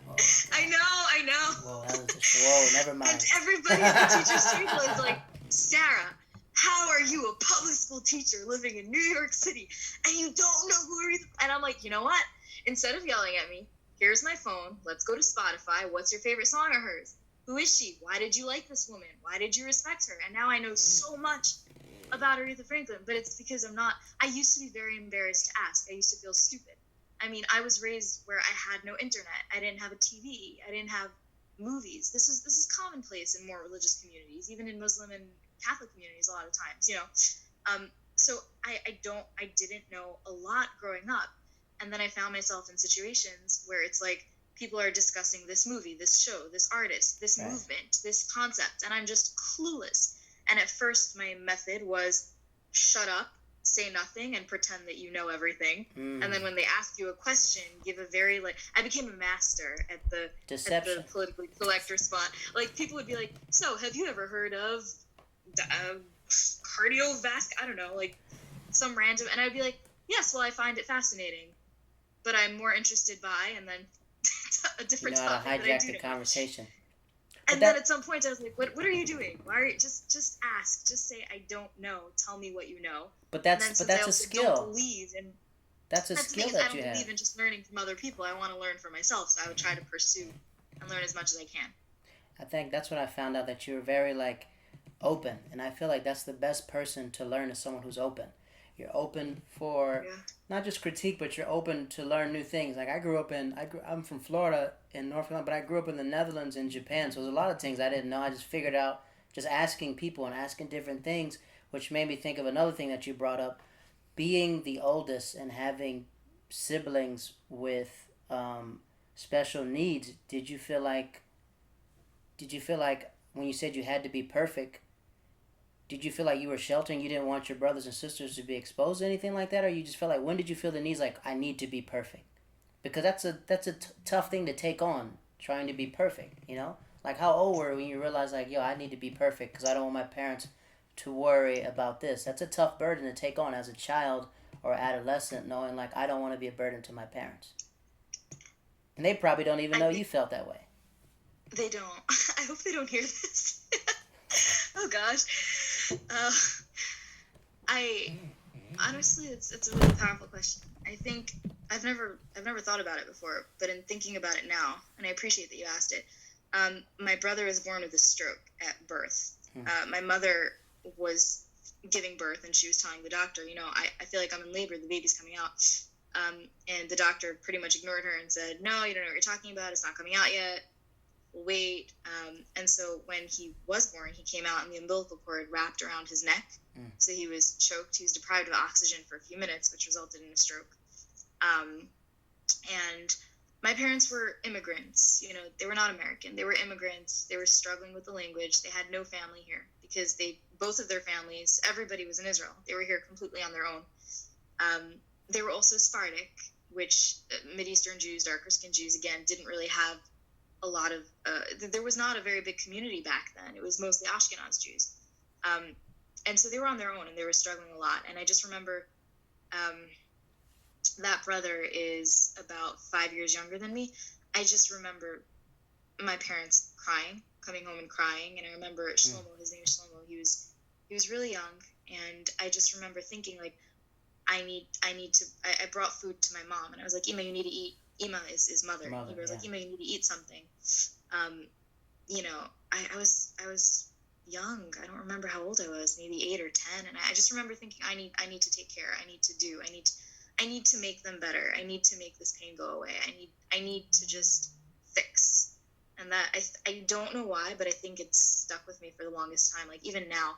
I know. Whoa, never mind. And everybody at the teacher's table is like, Sarah, how are you, a public school teacher living in New York City, and you don't know who Aretha? And I'm like, you know what? Instead of yelling at me, here's my phone. Let's go to Spotify. What's your favorite song of hers? Who is she? Why did you like this woman? Why did you respect her? And now I know so much about Aretha Franklin, but it's because I used to be very embarrassed to ask. I used to feel stupid. I mean, I was raised where I had no internet. I didn't have a TV. I didn't have movies. This is commonplace in more religious communities, even in Muslim and Catholic communities a lot of times, so I didn't know a lot growing up. And then I found myself in situations where it's like people are discussing this movie, this show, this artist, this movement, this concept, and I'm just clueless. And at first, my method was shut up, say nothing, and pretend that you know everything. And then when they ask you a question, give a very I became a master at the deception. At the politically correct response. Like people would be like, "So, have you ever heard of cardiovascular? I don't know, like some random." And I'd be like, "Yes, well, I find it fascinating, but I'm more interested by," and then a different how to topic that I hijack do the know. conversation. And then at some point I was like, what are you doing? Why are you just ask. Just say I don't know. Tell me what you know. But that's a skill. Don't believe in that's a skill that you have. I don't believe in just learning from other people. I want to learn for myself, so I would try to pursue and learn as much as I can. I think that's what I found out, that you're very open, and I feel like that's the best person to learn, is someone who's open. You're open for not just critique, but you're open to learn new things. Like I'm from Florida in North Carolina, but I grew up in the Netherlands and Japan, so there's a lot of things I didn't know. I just figured out just asking people and asking different things, which made me think of another thing that you brought up, being the oldest and having siblings with special needs. Did you feel like when you said you had to be perfect, did you feel like you were sheltering? You didn't want your brothers and sisters to be exposed to anything like that, or you just felt like, when did you feel the needs like, I need to be perfect? Because that's a tough thing to take on, trying to be perfect. Like, how old were you when you realized like, yo, I need to be perfect because I don't want my parents to worry about this? That's a tough burden to take on as a child or adolescent, knowing like, I don't want to be a burden to my parents. And they probably don't even know you felt that way. They don't. I hope they don't hear this. Oh gosh. I honestly, it's a really powerful question. I think I've never thought about it before, but in thinking about it now, and I appreciate that you asked it. My brother was born with a stroke at birth. My mother was giving birth, and she was telling the doctor, I feel like I'm in labor. The baby's coming out. And the doctor pretty much ignored her and said, no, you don't know what you're talking about. It's not coming out yet. Wait. And so when he was born, he came out and the umbilical cord wrapped around his neck. So he was choked. He was deprived of oxygen for a few minutes, which resulted in a stroke. And my parents were immigrants. They were not American. They were immigrants. They were struggling with the language. They had no family here because both of their families, everybody was in Israel. They were here completely on their own. They were also Sephardic, which Mideastern Jews, darker skinned Jews, again, didn't really have a lot of, there was not a very big community back then. It was mostly Ashkenaz Jews. And so they were on their own and they were struggling a lot. And I just remember that brother is about 5 years younger than me. I just remember my parents coming home and crying. And I remember Shlomo, his name is Shlomo, he was really young. And I just remember thinking like, I brought food to my mom and I was like, Ima, you need to eat. Ima is mother. He was like, Ima, you need to eat something. I was young. I don't remember how old I was, maybe 8 or 10. And I just remember thinking, I need to take care. I need to make them better. I need to make this pain go away. I need to just fix. And that I don't know why, but I think it's stuck with me for the longest time. Like even now,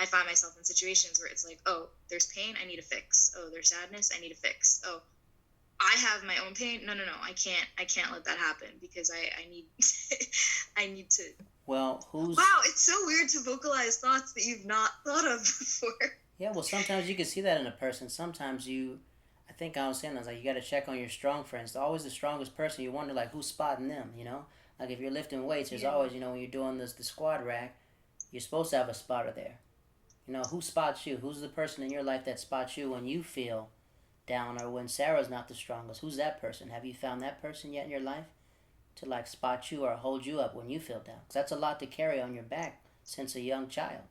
I find myself in situations where it's like, oh, there's pain, I need a fix. Oh, there's sadness, I need a fix. Oh, I have my own pain. No, I can't let that happen because I need I need to. Wow, it's so weird to vocalize thoughts that you've not thought of before. Yeah, well, sometimes you can see that in a person. Sometimes I think I was saying, I was like, you got to check on your strong friends. They're always the strongest person. You wonder like who's spotting them. Like if you're lifting weights, there's always when you're doing the squat rack, you're supposed to have a spotter there. Who spots you? Who's the person in your life that spots you when you feel down or when Sarah's not the strongest? Who's that person? Have you found that person yet in your life to like spot you or hold you up when you feel down? Because that's a lot to carry on your back since a young child.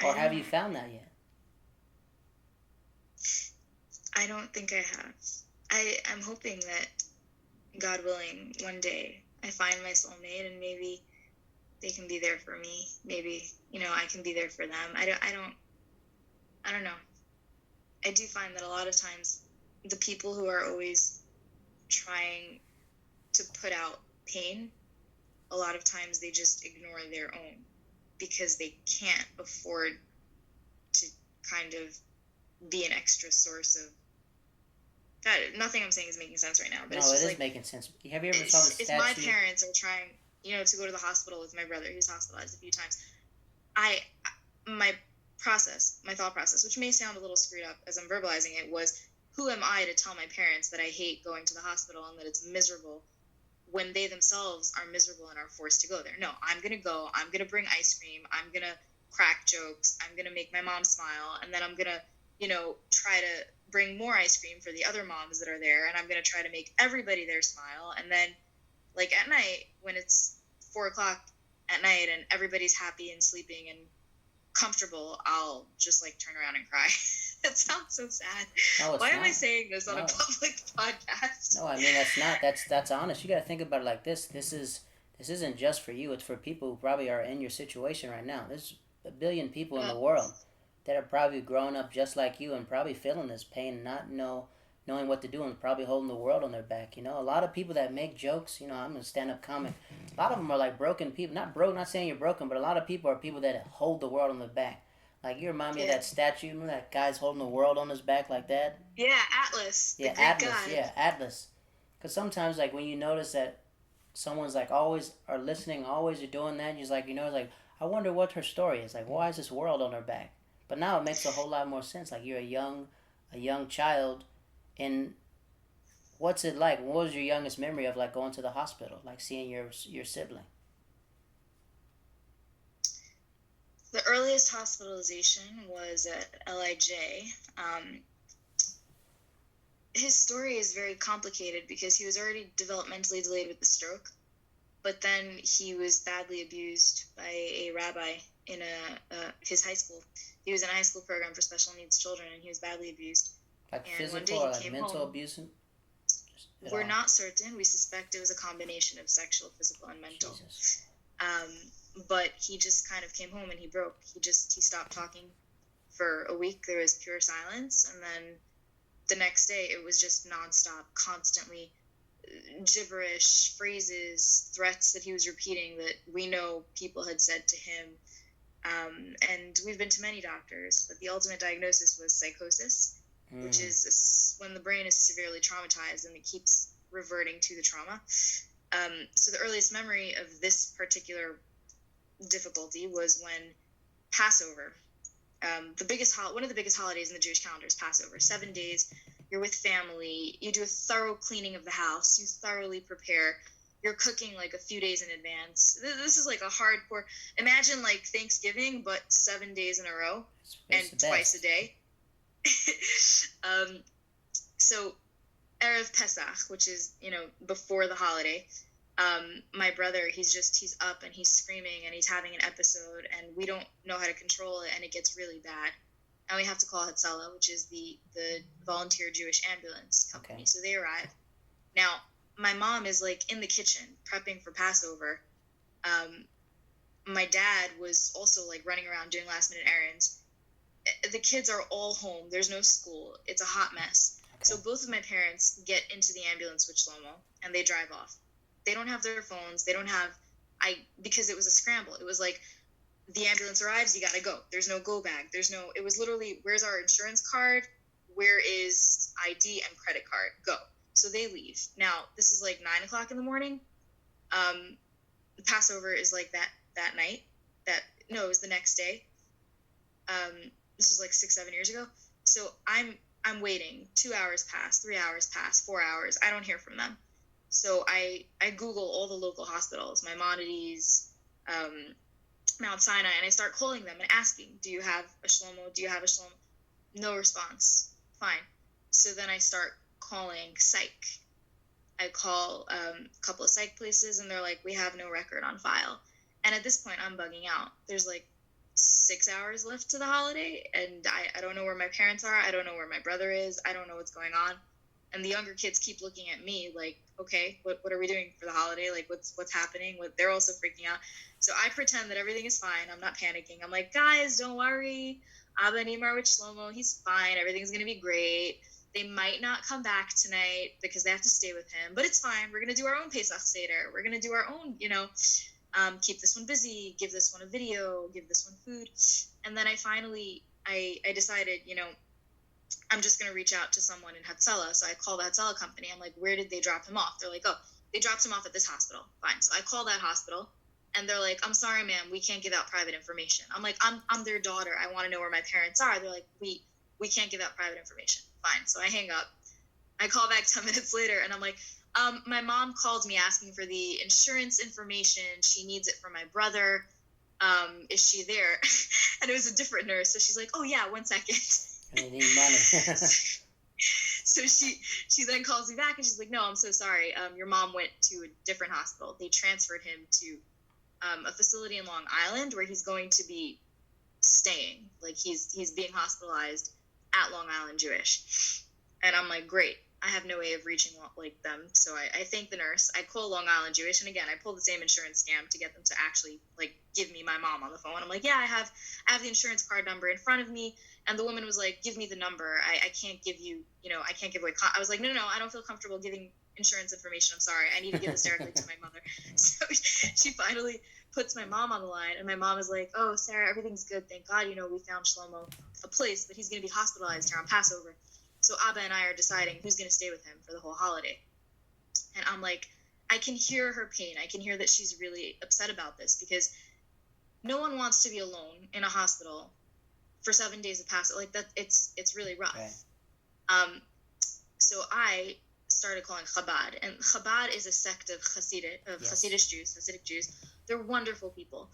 Or have you found that yet? I don't think I have. I'm hoping that, God willing, one day I find my soulmate and maybe they can be there for me. Maybe, I can be there for them. I don't know. I do find that a lot of times the people who are always trying to put out pain, a lot of times they just ignore their own because they can't afford to kind of be an extra source of that. Nothing I'm saying is making sense right now, but no, it's just it is making sense. Have you ever saw the statue? If my parents are trying, to go to the hospital with my brother, who's hospitalized a few times, my thought process, which may sound a little screwed up as I'm verbalizing it, was, who am I to tell my parents that I hate going to the hospital and that it's miserable when they themselves are miserable and are forced to go there? No, I'm going to go. I'm going to bring ice cream. I'm going to crack jokes. I'm going to make my mom smile. And then I'm going to, try to bring more ice cream for the other moms that are there. And I'm going to try to make everybody there smile. And then, like, at night, when it's 4 o'clock at night and everybody's happy and sleeping and comfortable, I'll just, like, turn around and cry. That sounds so sad. No, it's Why not. am I saying this on a public podcast? No, I mean, that's honest. You got to think about it like this. This isn't just for you. It's for people who probably are in your situation right now. There's a billion people in the world that are probably growing up just like you and probably feeling this pain, not knowing what to do, and probably holding the world on their back. A lot of people that make jokes. I'm a stand-up comic. A lot of them are like broken people. Not broke. Not saying you're broken, but a lot of people are people that hold the world on their back. Like, you remind me of that statue. Remember that guy's holding the world on his back like that? Yeah, Atlas. Yeah, Atlas. God. Yeah, Atlas. Because sometimes, like, when you notice that someone's, like, always are listening, always are doing that, you're like, it's like, I wonder what her story is. Like, why is this world on her back? But now it makes a whole lot more sense. Like, you're a young child, and what's it like? What was your youngest memory of, like, going to the hospital, like seeing your sibling? The earliest hospitalization was at LIJ. His story is very complicated because he was already developmentally delayed with the stroke, but then he was badly abused by a rabbi in his high school. He was in a high school program for special needs children, and he was badly abused. Like, and physical or like mental abuse? We're not certain. We suspect it was a combination of sexual, physical, and mental. Jesus. But he just kind of came home and he broke. He stopped talking for a week. There was pure silence. And then the next day it was just nonstop, constantly gibberish, phrases, threats that he was repeating that we know people had said to him. And we've been to many doctors, but the ultimate diagnosis was psychosis, which is when the brain is severely traumatized and it keeps reverting to the trauma. So the earliest memory of this particular difficulty was when Passover, one of the biggest holidays in the Jewish calendar is Passover. 7 days, you're with family, you do a thorough cleaning of the house, you thoroughly prepare, you're cooking like a few days in advance. This is like a hardcore, imagine like Thanksgiving, but 7 days in a row and twice a day. So Erev Pesach, which is, before the holiday, my brother, he's up and he's screaming and he's having an episode and we don't know how to control it and it gets really bad. And we have to call Hatzalah, which is the volunteer Jewish ambulance company. Okay. So they arrive. Now, my mom is like in the kitchen prepping for Passover. My dad was also like running around doing last minute errands. The kids are all home. There's no school. It's a hot mess. Okay. So both of my parents get into the ambulance with Shlomo and they drive off. They don't have their phones. They don't have, because it was a scramble. It was like, the ambulance arrives, you gotta go. There's no go bag. It was literally, where's our insurance card? Where is ID and credit card? Go. So they leave. Now, this is like 9 o'clock in the morning. Passover is like that night. It was the next day. This was like 6-7 years ago. So I'm waiting. 2 hours pass, 3 hours pass, 4 hours. I don't hear from them. So I Google all the local hospitals, Maimonides, Mount Sinai, and I start calling them and asking, do you have a Shlomo? Do you have a Shlomo? No response. Fine. So then I start calling psych. I call a couple of psych places, and they're like, we have no record on file. And at this point, I'm bugging out. There's like 6 hours left to the holiday, and I don't know where my parents are. I don't know where my brother is. I don't know what's going on. And the younger kids keep looking at me like, okay, what are we doing for the holiday? Like, what's happening? They're also freaking out. So I pretend that everything is fine. I'm not panicking. I'm like, guys, don't worry. Abba Nimar with Shlomo, he's fine. Everything's going to be great. They might not come back tonight because they have to stay with him, but it's fine. We're going to do our own Pesach Seder. We're going to do our own, keep this one busy, give this one a video, give this one food. And then I finally, I decided, I'm just going to reach out to someone in Hatzalah. So I call the Hatzalah company. I'm like, where did they drop him off? They're like, oh, they dropped him off at this hospital. Fine. So I call that hospital, and they're like, I'm sorry, ma'am, we can't give out private information. I'm like, I'm their daughter. I want to know where my parents are. They're like, we can't give out private information. Fine. So I hang up. I call back 10 minutes later, and I'm like, my mom called me asking for the insurance information. She needs it for my brother. Is she there? And it was a different nurse. So she's like, oh yeah, 1 second. I need money. So she then calls me back and she's like, no, I'm so sorry. Your mom went to a different hospital. They transferred him to a facility in Long Island where he's going to be staying. Like he's being hospitalized at Long Island Jewish. And I'm like, great. I have no way of reaching like them. So I thank the nurse. I call Long Island Jewish, and again, I pull the same insurance scam to get them to actually like give me my mom on the phone. I'm like, yeah, I have the insurance card number in front of me. And the woman was like, give me the number. I can't give you, I can't give away. I was like, no, I don't feel comfortable giving insurance information. I'm sorry. I need to give this directly to my mother. So she finally puts my mom on the line, and my mom is like, oh, Sarah, everything's good. Thank God, we found Shlomo a place, but he's going to be hospitalized here on Passover. So Abba and I are deciding who's going to stay with him for the whole holiday. And I'm like, I can hear her pain. I can hear that she's really upset about this because no one wants to be alone in a hospital for 7 days of Passover. Like that, it's really rough. Right. So I started calling Chabad, and Chabad is a sect of Hasidic Jews. They're wonderful people.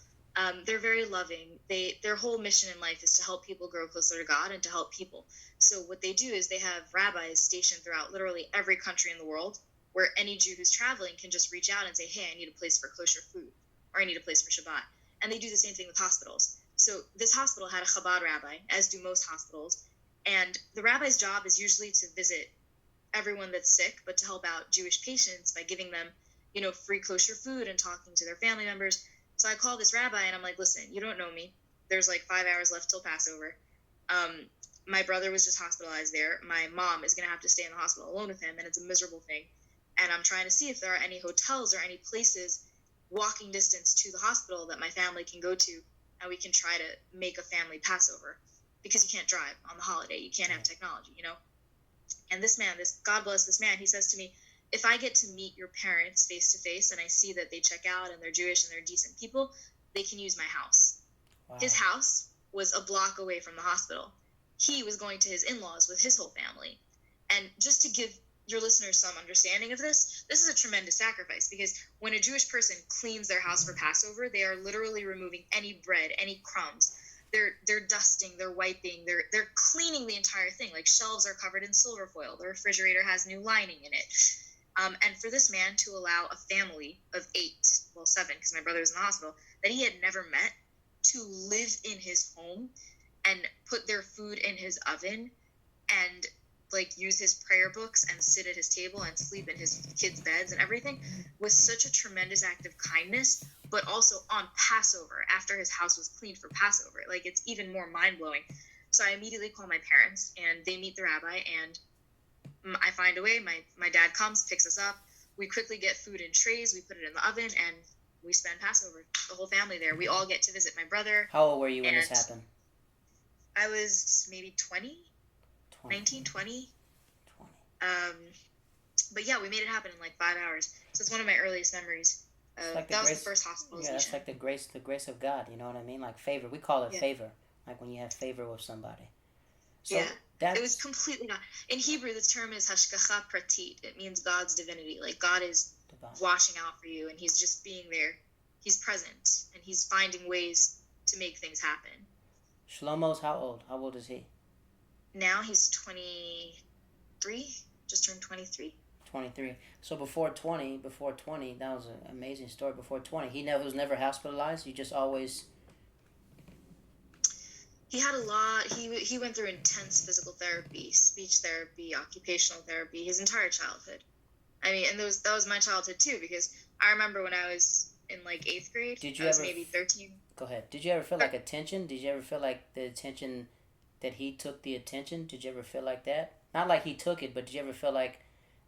They're very loving. Their whole mission in life is to help people grow closer to God and to help people. So what they do is they have rabbis stationed throughout literally every country in the world where any Jew who's traveling can just reach out and say, hey, I need a place for kosher food, or I need a place for Shabbat. And they do the same thing with hospitals. So this hospital had a Chabad rabbi, as do most hospitals. And the rabbi's job is usually to visit everyone that's sick, but to help out Jewish patients by giving them, free kosher food and talking to their family members. So I call this rabbi and I'm like, listen, you don't know me. There's like 5 hours left till Passover. My brother was just hospitalized there. My mom is going to have to stay in the hospital alone with him, and it's a miserable thing. And I'm trying to see if there are any hotels or any places walking distance to the hospital that my family can go to, and we can try to make a family Passover, because you can't drive on the holiday. You can't have technology, And this man, God bless this man, he says to me, if I get to meet your parents face to face and I see that they check out and they're Jewish and they're decent people, they can use my house. Wow. His house was a block away from the hospital. He was going to his in-laws with his whole family. And just to give your listeners some understanding of this is a tremendous sacrifice, because when a Jewish person cleans their house for Passover, they are literally removing any bread, any crumbs. They're dusting, they're wiping, they're cleaning the entire thing. Like shelves are covered in silver foil. The refrigerator has new lining in it. And for this man to allow a family of 7, because my brother was in the hospital, that he had never met, to live in his home and put their food in his oven and like use his prayer books and sit at his table and sleep in his kids' beds and everything, was such a tremendous act of kindness, but also on Passover, after his house was cleaned for Passover. Like, it's even more mind-blowing. So I immediately call my parents, and they meet the rabbi, and I find a way. My dad comes, picks us up. We quickly get food in trays. We put it in the oven, and we spend Passover, the whole family there. We all get to visit my brother. How old were you when this happened? I was maybe 20. 19, 20. But yeah, we made it happen in like 5 hours. So it's one of my earliest memories. That was the first hospitalization. Yeah, that's like the grace of God. You know what I mean? Like favor. We call it favor. Like when you have favor with somebody. So it was completely not. In Hebrew, this term is hashgacha pratit. It means God's divinity. Like God is watching out for you, and He's just being there. He's present, and He's finding ways to make things happen. Shlomo's how old? How old is he? Now he's 23. Just turned 23. 23. So before 20, that was an amazing story. Before 20, he was never hospitalized. You just always. He had a lot. He went through intense physical therapy, speech therapy, occupational therapy, his entire childhood. I mean, and that was my childhood too, because I remember when I was in like 8th grade. I was maybe 13. Go ahead. Did you ever feel like attention? Did you ever feel like the attention that he took the attention? Did you ever feel like that? Not like he took it, but did you ever feel like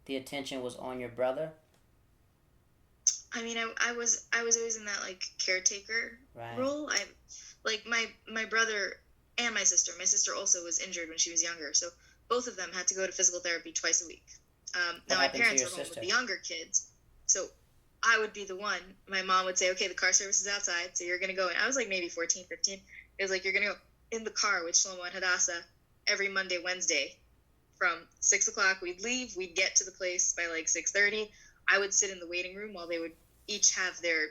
the attention was on your brother? I mean, I was always in that like caretaker role. I like my brother and my sister. My sister also was injured when she was younger, so both of them had to go to physical therapy twice a week. Now my parents were home with the younger kids. So I would be the one. My mom would say, okay, the car service is outside, so you're going to go in. I was like maybe 14, 15. It was like, you're going to go in the car with Shlomo and Hadassah every Monday, Wednesday. From 6 o'clock, we'd leave. We'd get to the place by like 6:30. I would sit in the waiting room while they would each have their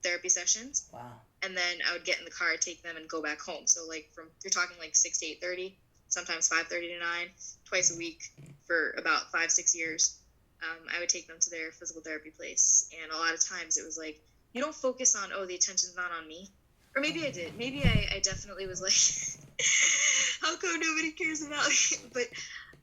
therapy sessions. Wow. And then I would get in the car, take them, and go back home. So like you're talking like 6 to 8:30, sometimes 5:30 to 9, twice a week for about 5-6 years. I would take them to their physical therapy place, and a lot of times it was like, you don't focus on, oh, the attention's not on me. Or maybe I did. Maybe I definitely was like, how come nobody cares about me? But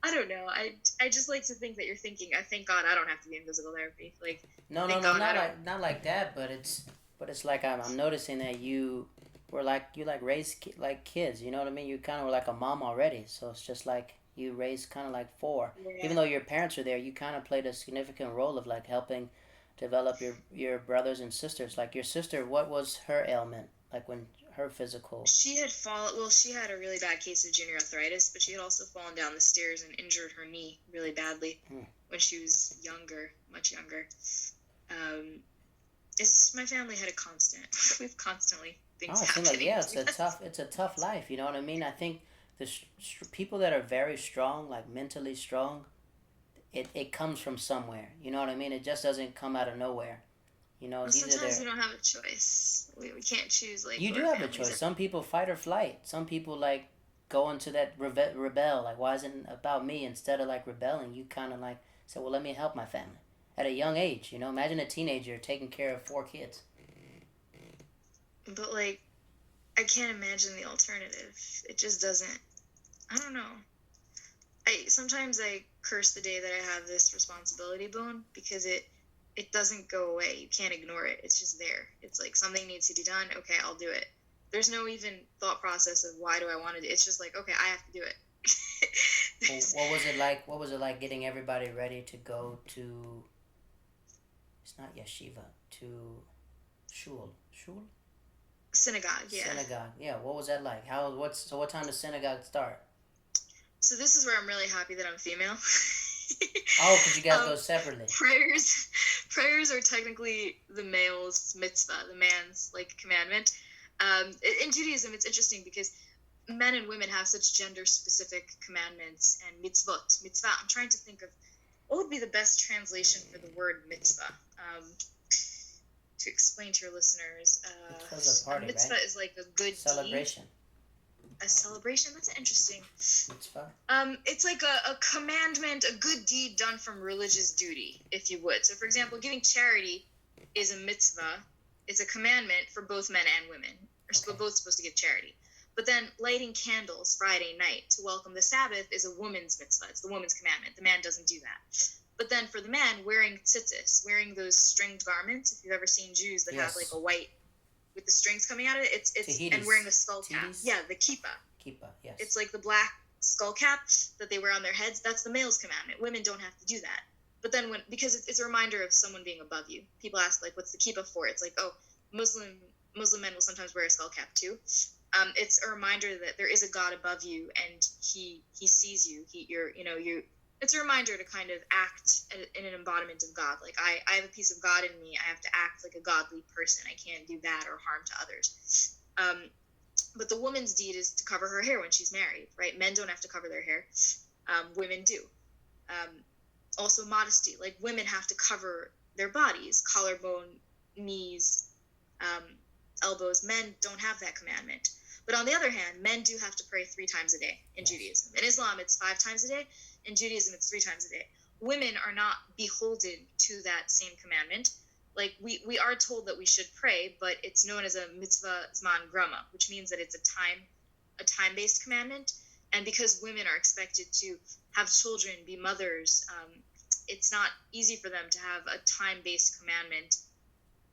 I don't know. I just like to think that you're thinking, I thank God I don't have to be in physical therapy. Like, no, not like that. But it's like I'm noticing that you raised like kids. You know what I mean? You kind of were like a mom already. So it's just like you raised kind of like four. Yeah. Even though your parents are there, you kind of played a significant role of like helping develop your brothers and sisters. Like your sister, what was her ailment? Like when her physical. She had fallen. Well, she had a really bad case of junior arthritis, but she had also fallen down the stairs and injured her knee really badly when she was younger, much younger. It's my family had a constant. We've constantly things happening. Like, yeah, it's a tough life. You know what I mean? I think the people that are very strong, like mentally strong, it comes from somewhere. You know what I mean? It just doesn't come out of nowewhere. You know, sometimes we don't have a choice. We can't choose. Like, you do have a choice. Some people fight or flight. Some people like go into that rebel. Like, why isn't it about me? Instead of like rebelling, you kind of like say, well, let me help my family at a young age. You know, imagine a teenager taking care of 4 kids. But like, I can't imagine the alternative. It just doesn't. I don't know. Sometimes I curse the day that I have this responsibility bone because it doesn't go away. You can't ignore it. It's just there. It's like something needs to be done. Okay, I'll do it. There's no even thought process of why do I want to do it. It's just like, okay, I have to do it. What was it like? What was it like getting everybody ready to go to? It's not yeshiva. To shul. Synagogue. Yeah. Synagogue. Yeah. What was that like? What time does synagogue start? So this is where I'm really happy that I'm female. Oh, because you guys go separately. Prayers are technically the male's mitzvah, the man's like commandment. In Judaism, it's interesting because men and women have such gender-specific commandments and mitzvot. Mitzvah. I'm trying to think of what would be the best translation for the word mitzvah. To explain to your listeners, a party, mitzvah right? is like a good celebration. A celebration? That's interesting. Mitzvah? It's like a commandment, a good deed done from religious duty, if you would. So, for example, giving charity is a mitzvah. It's a commandment for both men and women. We're both supposed to give charity. But then lighting candles Friday night to welcome the Sabbath is a woman's mitzvah. It's the woman's commandment. The man doesn't do that. But then for the man, wearing tzitzis, wearing those stringed garments, if you've ever seen Jews that have like a white with the strings coming out of it, it's Tahidis. And wearing a skull cap. Yeah, the kippah. Kippah, yes. It's like the black skull cap that they wear on their heads. That's the male's commandment. Women don't have to do that. But then because it's a reminder of someone being above you. People ask like, what's the kippah for? It's like, oh, Muslim men will sometimes wear a skull cap too. It's a reminder that there is a God above you and he sees you. It's a reminder to kind of act in an embodiment of God. Like I have a piece of God in me. I have to act like a godly person. I can't do bad or harm to others. But the woman's deed is to cover her hair when she's married, right? Men don't have to cover their hair. Women do. Also modesty. Like women have to cover their bodies, collarbone, knees, elbows. Men don't have that commandment. But on the other hand, men do have to pray 3 times a day in Judaism. In Islam, it's 5 times a day. In Judaism, it's 3 times a day. Women are not beholden to that same commandment. Like, we are told that we should pray, but it's known as a mitzvah zman grama, which means that it's a time-based commandment. And because women are expected to have children, be mothers, it's not easy for them to have a time-based commandment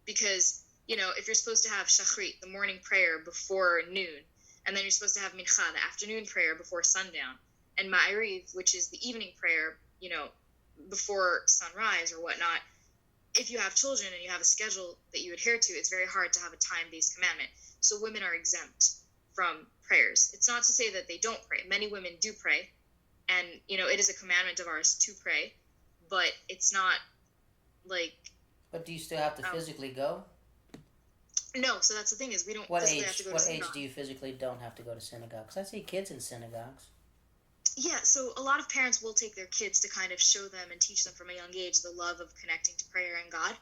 because, if you're supposed to have shachrit, the morning prayer before noon, and then you're supposed to have mincha, the afternoon prayer before sundown, and ma'ariv, which is the evening prayer, before sunrise or whatnot, if you have children and you have a schedule that you adhere to, it's very hard to have a time-based commandment. So women are exempt from prayers. It's not to say that they don't pray. Many women do pray, and, it is a commandment of ours to pray, but it's not like But do you still have to physically go? No, so that's the thing is we don't What physically have to age? go to What age synagogue. do you physically don't have to go to synagogue? Because I see kids in synagogues. Yeah, so a lot of parents will take their kids to kind of show them and teach them from a young age the love of connecting to prayer and God.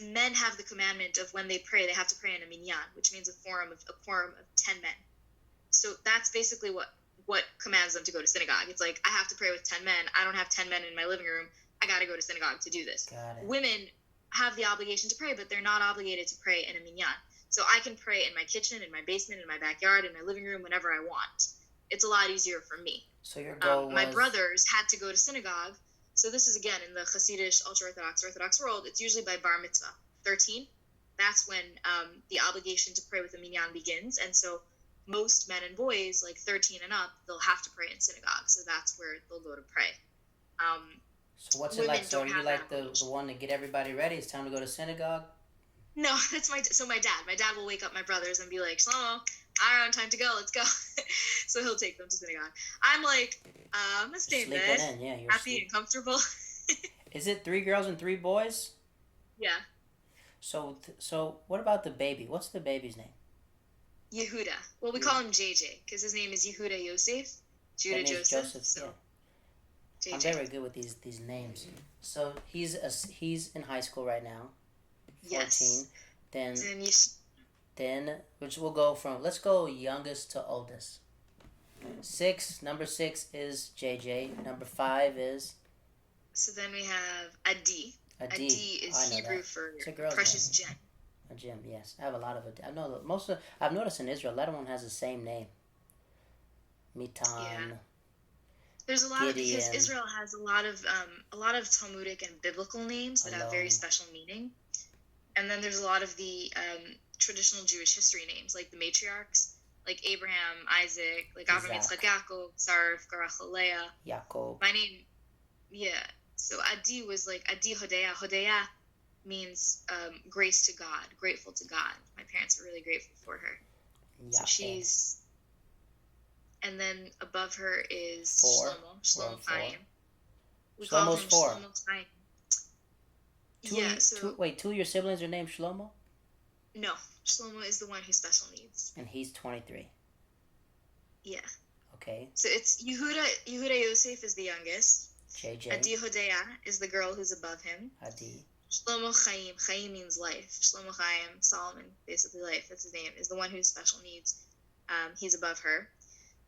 Men have the commandment of when they pray, they have to pray in a minyan, which means a quorum of 10 men. So that's basically what commands them to go to synagogue. It's like, I have to pray with 10 men. I don't have 10 men in my living room. I got to go to synagogue to do this. Got it. Women have the obligation to pray, but they're not obligated to pray in a minyan. So I can pray in my kitchen, in my basement, in my backyard, in my living room, whenever I want. It's a lot easier for me. So your goal was... My brothers had to go to synagogue. So this is, again, in the Hasidic, Orthodox world, it's usually by bar mitzvah, 13. That's when the obligation to pray with a minyan begins. And so most men and boys, like 13 and up, they'll have to pray in synagogue. So that's where they'll go to pray. So what's it like? So are you like the one to get everybody ready? It's time to go to synagogue? No, that's my dad. My dad will wake up my brothers and be like, Shlomo, Aaron, time to go, let's go. So he'll take them to synagogue. I'm like, I'm gonna stay in bed, happy and comfortable. Is it 3 girls and 3 boys? Yeah. So what about the baby? What's the baby's name? Yehuda. Well, we call him JJ because his name is Yehuda Yosef. Judah Joseph. So yeah. I'm very good with these names. So he's in high school right now. 14. Yes. Then which will go from, let's go youngest to oldest. Number 6 is JJ. Number 5 is... So then we have Adi. Adi is Hebrew for precious gem. A gem, yes. I have a lot of it. I've noticed in Israel, a lot of them has the same name. Mitan. Yeah. There's a lot of, because Israel has a lot of Talmudic and biblical names that have very special meaning. And then there's a lot of the traditional Jewish history names, like the matriarchs, like Abraham, Isaac, like Avraham, Yitzchak, Yaakov, Sarf, Rachel, Leah. Yaakov. My name, yeah. So Adi was like Adi Hodea. Hodea means grace to God, grateful to God. My parents are really grateful for her. Yaakov. So she's, and then above her is Shlomo Chaim. We call him Shlomo Chaim. Two of your siblings are named Shlomo? No, Shlomo is the one who's special needs. And he's 23. Yeah. Okay. So it's Yehuda Yosef is the youngest. JJ. Adi Hodea is the girl who's above him. Adi. Shlomo Chaim. Chaim means life. Shlomo Chaim, Solomon, basically life. That's his name. Is the one who's special needs. He's above her.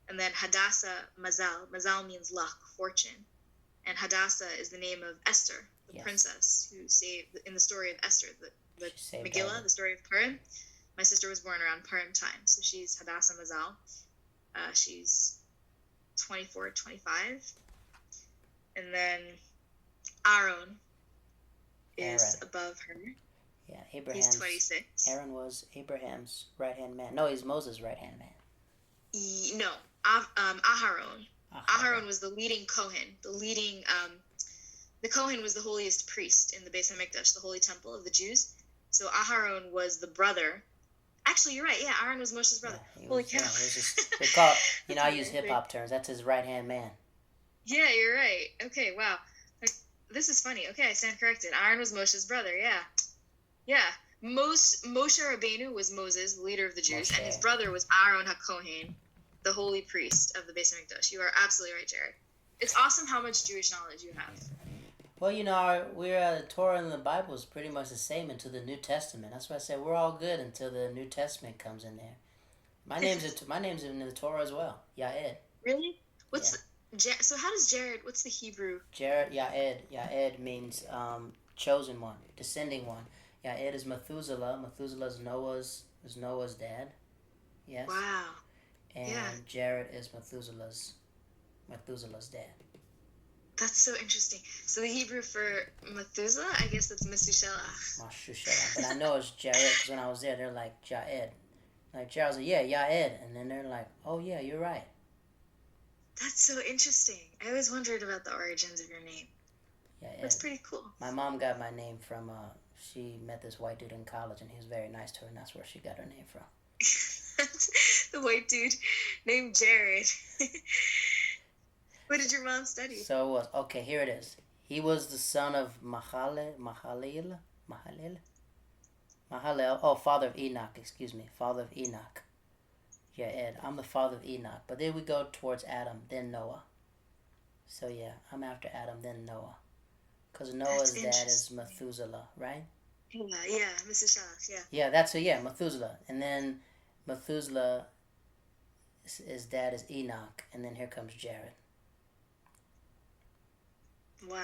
And then Hadassah Mazal. Mazal means luck, fortune. And Hadassah is the name of Esther, the princess who saved, in the story of Esther, the Megillah, the story of Purim. My sister was born around Purim time, so she's Hadassah Mazal. She's 24, 25. And then Aaron is above her. Yeah, Abraham. He's 26. Aaron was Abraham's right-hand man. No, he's Moses' right-hand man. No, Aharon. Aharon was the leading Kohen. The Kohen was the holiest priest in the Beis HaMikdash, the holy temple of the Jews. So Aharon was the brother. Actually, you're right. Yeah, Aaron was Moshe's brother. Holy cow. I use hip-hop terms. That's his right-hand man. Yeah, you're right. Okay, wow. This is funny. Okay, I stand corrected. Aaron was Moshe's brother, yeah. Yeah. Moshe Rabbeinu was Moses, the leader of the Jews, and his brother was Aaron HaKohen, the holy priest of the Beis HaMikdash. You are absolutely right, Jared. It's awesome how much Jewish knowledge you have. Well, the Torah and the Bible is pretty much the same until the New Testament. That's why I say we're all good until the New Testament comes in there. My name's in the Torah as well. Yaed. Really? So how does Jared? What's the Hebrew? Jared, Yaed. Yaed means chosen one, descending one. Yaed is Methuselah. Methuselah is Noah's dad. Yes. Wow. And Jared is Methuselah's dad. That's so interesting. So the Hebrew for Methuselah, I guess that's Mesushelach. But I know it's Jared because when I was there, they're like Jaed. Like Jared was like, yeah, Yaed. And then they're like, oh yeah, you're right. That's so interesting. I always wondered about the origins of your name. Yaed. That's pretty cool. My mom got my name from, she met this white dude in college and he was very nice to her and that's where she got her name from. The white dude named Jared. What did your mom study? So, okay, here it is. He was the son of Mahalel. Oh, father of Enoch. Excuse me, father of Enoch. Yeah, Ed. I'm the father of Enoch. But then we go towards Adam, then Noah. So yeah, I'm after Adam, then Noah. Because Noah's dad is Methuselah, right? Yeah, Mr. Shalach, yeah. Yeah, Methuselah. And then Methuselah, his dad is Enoch. And then here comes Jared. Wow.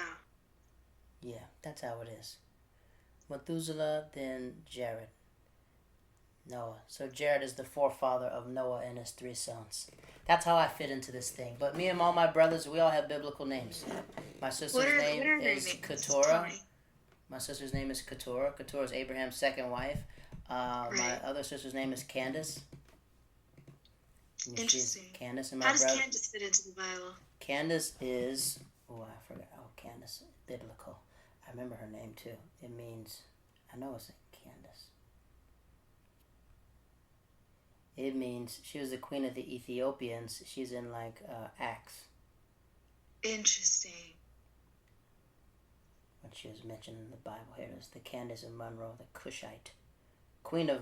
Yeah, that's how it is. Methuselah, then Jared. Noah. So Jared is the forefather of Noah and his 3 sons. That's how I fit into this thing. But me and all my brothers, we all have biblical names. My sister's name is Keturah. My sister's name is Keturah. Keturah is Abraham's second wife. My other sister's name is Candace. Interesting. Candace and how does Candace fit into the Bible? Candace is... Oh, I forgot. Oh, Candace. Biblical. I remember her name, too. It means... I know it's Candace. It means she was the queen of the Ethiopians. She's in, Acts. Interesting. When she was mentioned in the Bible, here it is. The Candace of Monroe, the Cushite. Queen of...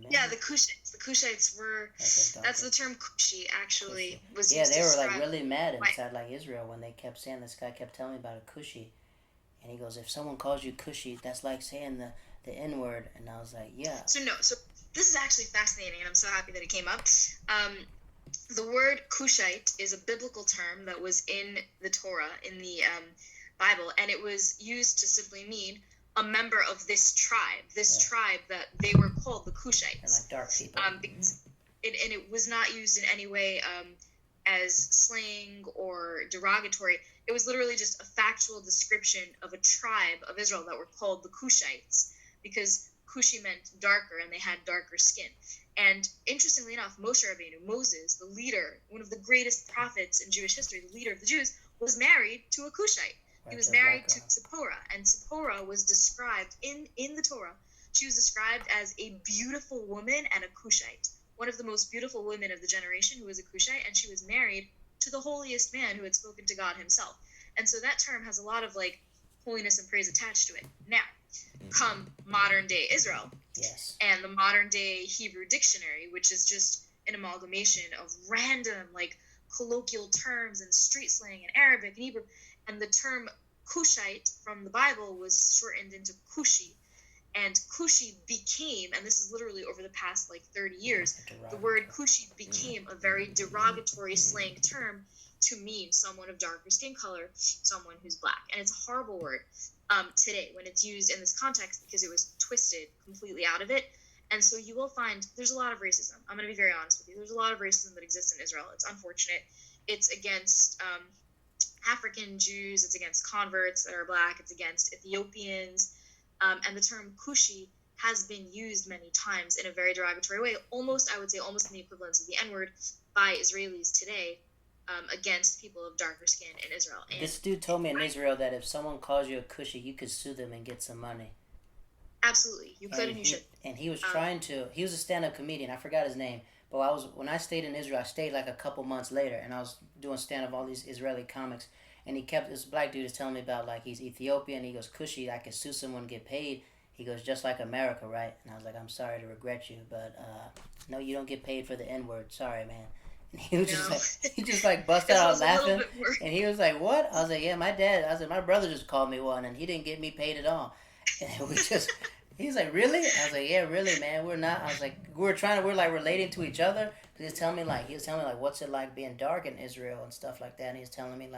Yeah, the Cushites. The Cushites were... That's the term Cushi, actually, was used. Yeah, they were, really mad inside, Israel, when they kept saying... This guy kept telling me about a Cushi. And he goes, if someone calls you Cushi, that's like saying the N-word. And I was like, yeah. So this is actually fascinating, and I'm so happy that it came up. The word Cushite is a biblical term that was in the Torah, in the Bible, and it was used to simply mean a member of this tribe that they were called the Cushites. They're like dark people. And it was not used in any way as slang or derogatory. It was literally just a factual description of a tribe of Israel that were called the Cushites, because Cushi meant darker, and they had darker skin. And interestingly enough, Moshe Rabbeinu, Moses, the leader, one of the greatest prophets in Jewish history, the leader of the Jews, was married to a Cushite. He was married to Zipporah, and Zipporah was described in the Torah. She was described as a beautiful woman and a Cushite, one of the most beautiful women of the generation who was a Cushite, and she was married to the holiest man who had spoken to God himself. And so that term has a lot of holiness and praise attached to it. Now, come modern day Israel, yes, and the modern day Hebrew dictionary, which is just an amalgamation of random colloquial terms and street slang and Arabic and Hebrew, and the term Cushite from the Bible was shortened into Cushi, and Cushi became, and this is literally over the past 30 years, the word Cushi became a very derogatory slang term to mean someone of darker skin color, someone who's black. And it's a horrible word today when it's used in this context, because it was twisted completely out of it. And so you will find there's a lot of racism. I'm going to be very honest with you. There's a lot of racism that exists in Israel. It's unfortunate. It's against African Jews. It's against converts that are black. It's against Ethiopians. And the term Cushi has been used many times in a very derogatory way, I would say almost in the equivalence of the N-word by Israelis today, against people of darker skin in Israel. And this dude told me in Israel that if someone calls you a Cushi, you could sue them and get some money. Absolutely, you could and you should. And he was trying to. He was a stand-up comedian. I forgot his name, but when I stayed in Israel, I stayed a couple months later, and I was doing stand-up all these Israeli comics, and this black dude is telling me about he's Ethiopian. He goes, Cushi, I could sue someone and get paid. He goes, just like America, right? And I was like, I'm sorry to regret you, but no, you don't get paid for the N-word. Sorry, man. And he was just busted out laughing, and he was like, "What?" I was like, "Yeah, my brother just called me one, and he didn't get me paid at all." And he's like, "Really?" I was like, "Yeah, really, man. We're not." I was like, we're relating to each other. He was telling me what's it like being dark in Israel and stuff like that. And he was telling me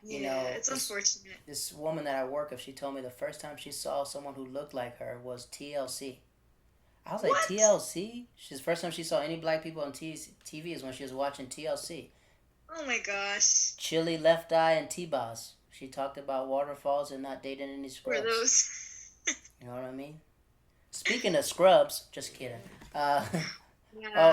it's unfortunate. This woman that I work with, she told me the first time she saw someone who looked like her was TLC. I was like, what? TLC? The first time she saw any black people on TV is when she was watching TLC. Oh my gosh. Chili, Left Eye, and T-Boz. She talked about waterfalls and not dating any scrubs. Were those? You know what I mean? Speaking of scrubs, just kidding. Oh,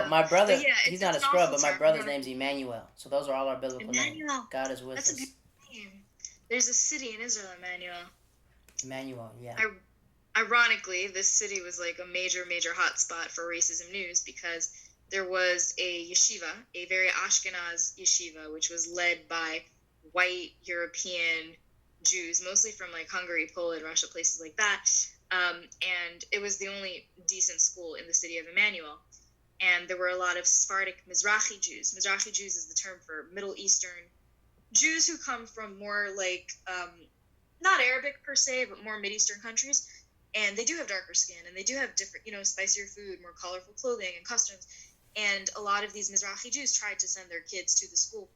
my brother, he's not a scrub, but my brother's name's Emmanuel. So those are all our biblical names. God is with us. That's a beautiful name. There's a city in Israel, Emmanuel, yeah. Ironically, this city was a major hotspot for racism news, because there was a yeshiva, a very Ashkenaz yeshiva, which was led by white European Jews, mostly from like Hungary, Poland, Russia, places like that. And it was the only decent school in the city of Emmanuel. And there were a lot of Sephardic Mizrahi Jews. Mizrahi Jews is the term for Middle Eastern Jews who come from more like, not Arabic per se, but more Mid-Eastern countries. And they do have darker skin, and they do have different, spicier food, more colorful clothing and customs. And a lot of these Mizrahi Jews tried to send their kids to the school.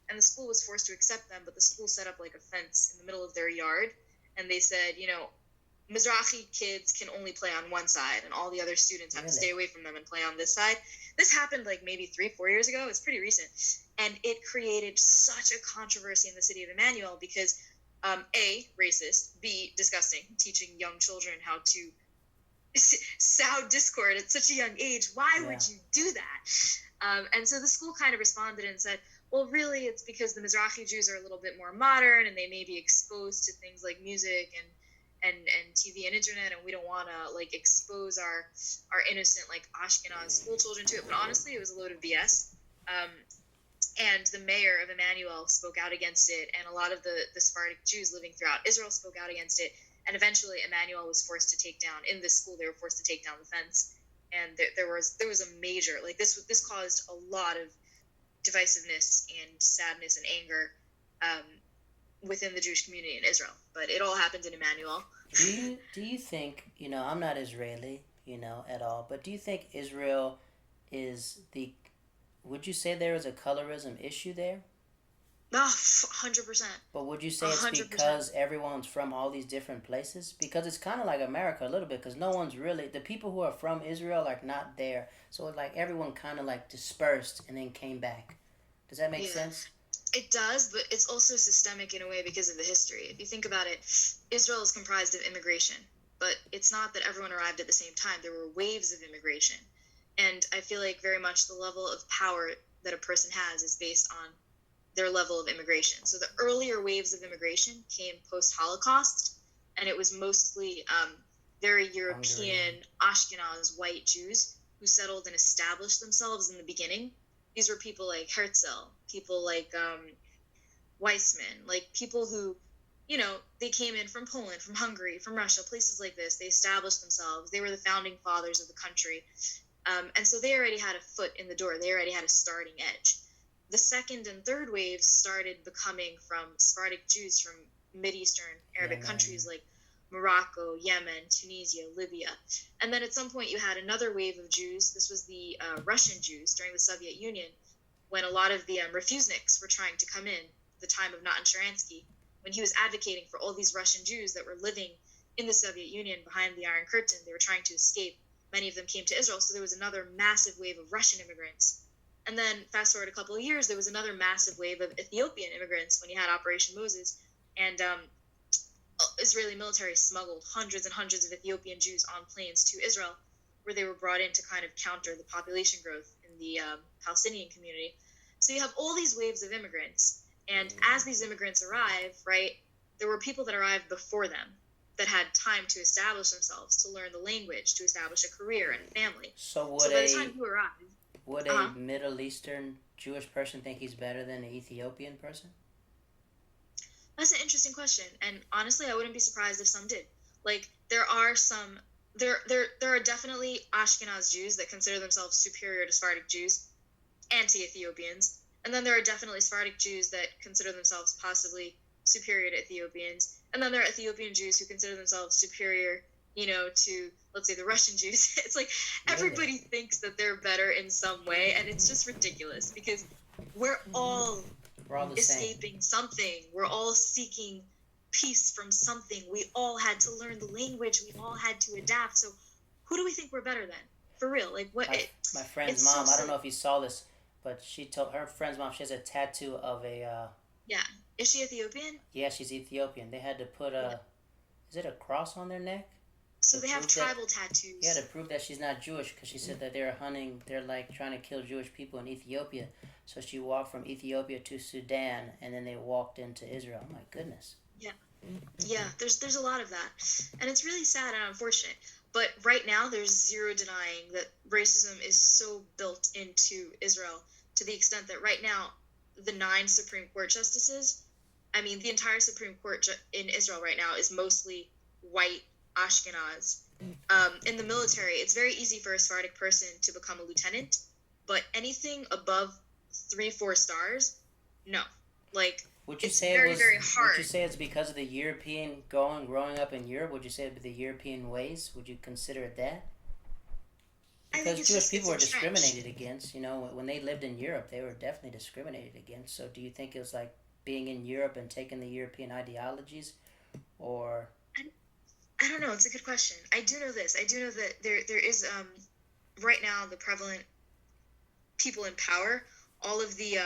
And the school was forced to accept them, but the school set up like a fence in the middle of their yard. And they said, Mizrahi kids can only play on one side, and all the other students have to stay away from them and play on this side. This happened like maybe 3-4 years ago. It's pretty recent. And it created such a controversy in the city of Emmanuel because, A, racist, B, disgusting, teaching young children how to sow discord at such a young age. Why would you do that? And so the school kind of responded and said, well, really, it's because the Mizrahi Jews are a little bit more modern, and they may be exposed to things like music and TV and internet, and we don't want to like expose our innocent like Ashkenaz school children to it. But honestly, it was a load of BS. And the mayor of Emmanuel spoke out against it, and a lot of the Sephardic Jews living throughout Israel spoke out against it. And eventually, Emmanuel was forced to take down, in this school, they were forced to take down the fence. And there was a major, like this caused a lot of divisiveness and sadness and anger within the Jewish community in Israel. But it all happened in Emmanuel. Do you think, I'm not Israeli, at all, but do you think Israel is would you say there is a colorism issue there? No, 100%. But would you say it's 100%. Because everyone's from all these different places? Because it's kind of like America a little bit, because no one's really, the people who are from Israel are not there. So it's like everyone kind of like dispersed and then came back. Does that make sense? It does, but it's also systemic in a way because of the history. If you think about it, Israel is comprised of immigration, but it's not that everyone arrived at the same time. There were waves of immigration. And I feel like very much the level of power that a person has is based on their level of immigration. So the earlier waves of immigration came post-Holocaust, and it was mostly very European, Ashkenaz, white Jews who settled and established themselves in the beginning. These were people like Herzl, people like Weissman, like people who, they came in from Poland, from Hungary, from Russia, places like this. They established themselves. They were the founding fathers of the country. And so they already had a foot in the door. They already had a starting edge. The second and third waves started becoming from Sephardic Jews from Mid-Eastern Arabic countries like Morocco, Yemen, Tunisia, Libya. And then at some point you had another wave of Jews. This was the Russian Jews during the Soviet Union, when a lot of the refuseniks were trying to come in, the time of Natan Sharansky, when he was advocating for all these Russian Jews that were living in the Soviet Union behind the Iron Curtain. They were trying to escape. Many of them came to Israel, so there was another massive wave of Russian immigrants. And then fast forward a couple of years, there was another massive wave of Ethiopian immigrants when you had Operation Moses. And Israeli military smuggled hundreds and hundreds of Ethiopian Jews on planes to Israel, where they were brought in to kind of counter the population growth in the Palestinian community. So you have all these waves of immigrants. And as these immigrants arrive, right, there were people that arrived before them that had time to establish themselves, to learn the language, to establish a career and a family. So by the time you arrive... Would a Middle Eastern Jewish person think he's better than an Ethiopian person? That's an interesting question, and honestly, I wouldn't be surprised if some did. Like, there are definitely Ashkenaz Jews that consider themselves superior to Sephardic Jews, anti-Ethiopians, and then there are definitely Sephardic Jews that consider themselves possibly superior to Ethiopians, and then there are Ethiopian Jews who consider themselves superior, to, let's say, the Russian Jews. It's like everybody thinks that they're better in some way, and it's just ridiculous because we're all escaping something. We're all seeking peace from something. We all had to learn the language. We all had to adapt. So who do we think we're better than? For real. Like what? My friend's mom, I don't know if you saw this, but she told her friend's mom she has a tattoo of a... Yeah. Is she Ethiopian? Yeah, she's Ethiopian. They had to put is it a cross on their neck? So they have tribal tattoos. Yeah, to prove that she's not Jewish, because she said that they're like trying to kill Jewish people in Ethiopia. So she walked from Ethiopia to Sudan, and then they walked into Israel. My goodness. Yeah, there's a lot of that. And it's really sad and unfortunate. But right now, there's zero denying that racism is so built into Israel to the extent that right now, the 9 Supreme Court justices I mean, the entire Supreme Court in Israel right now is mostly white Ashkenaz. In the military, it's very easy for a Sephardic person to become a lieutenant, but anything above 3-4 stars, no. Like, Would you it's say it very, was? very Would you hard. say it's because of the European growing up in Europe? Would you say it the European ways? Would you consider it that? I think Because it's Jewish just, it's people were entrenched. discriminated against. You know, when they lived in Europe, they were definitely discriminated against. So, do you think it was like being in Europe and taking the European ideologies, or I, I don't know. It's a good question. I do know this. I do know that there is, right now, the prevalent people in power, all of the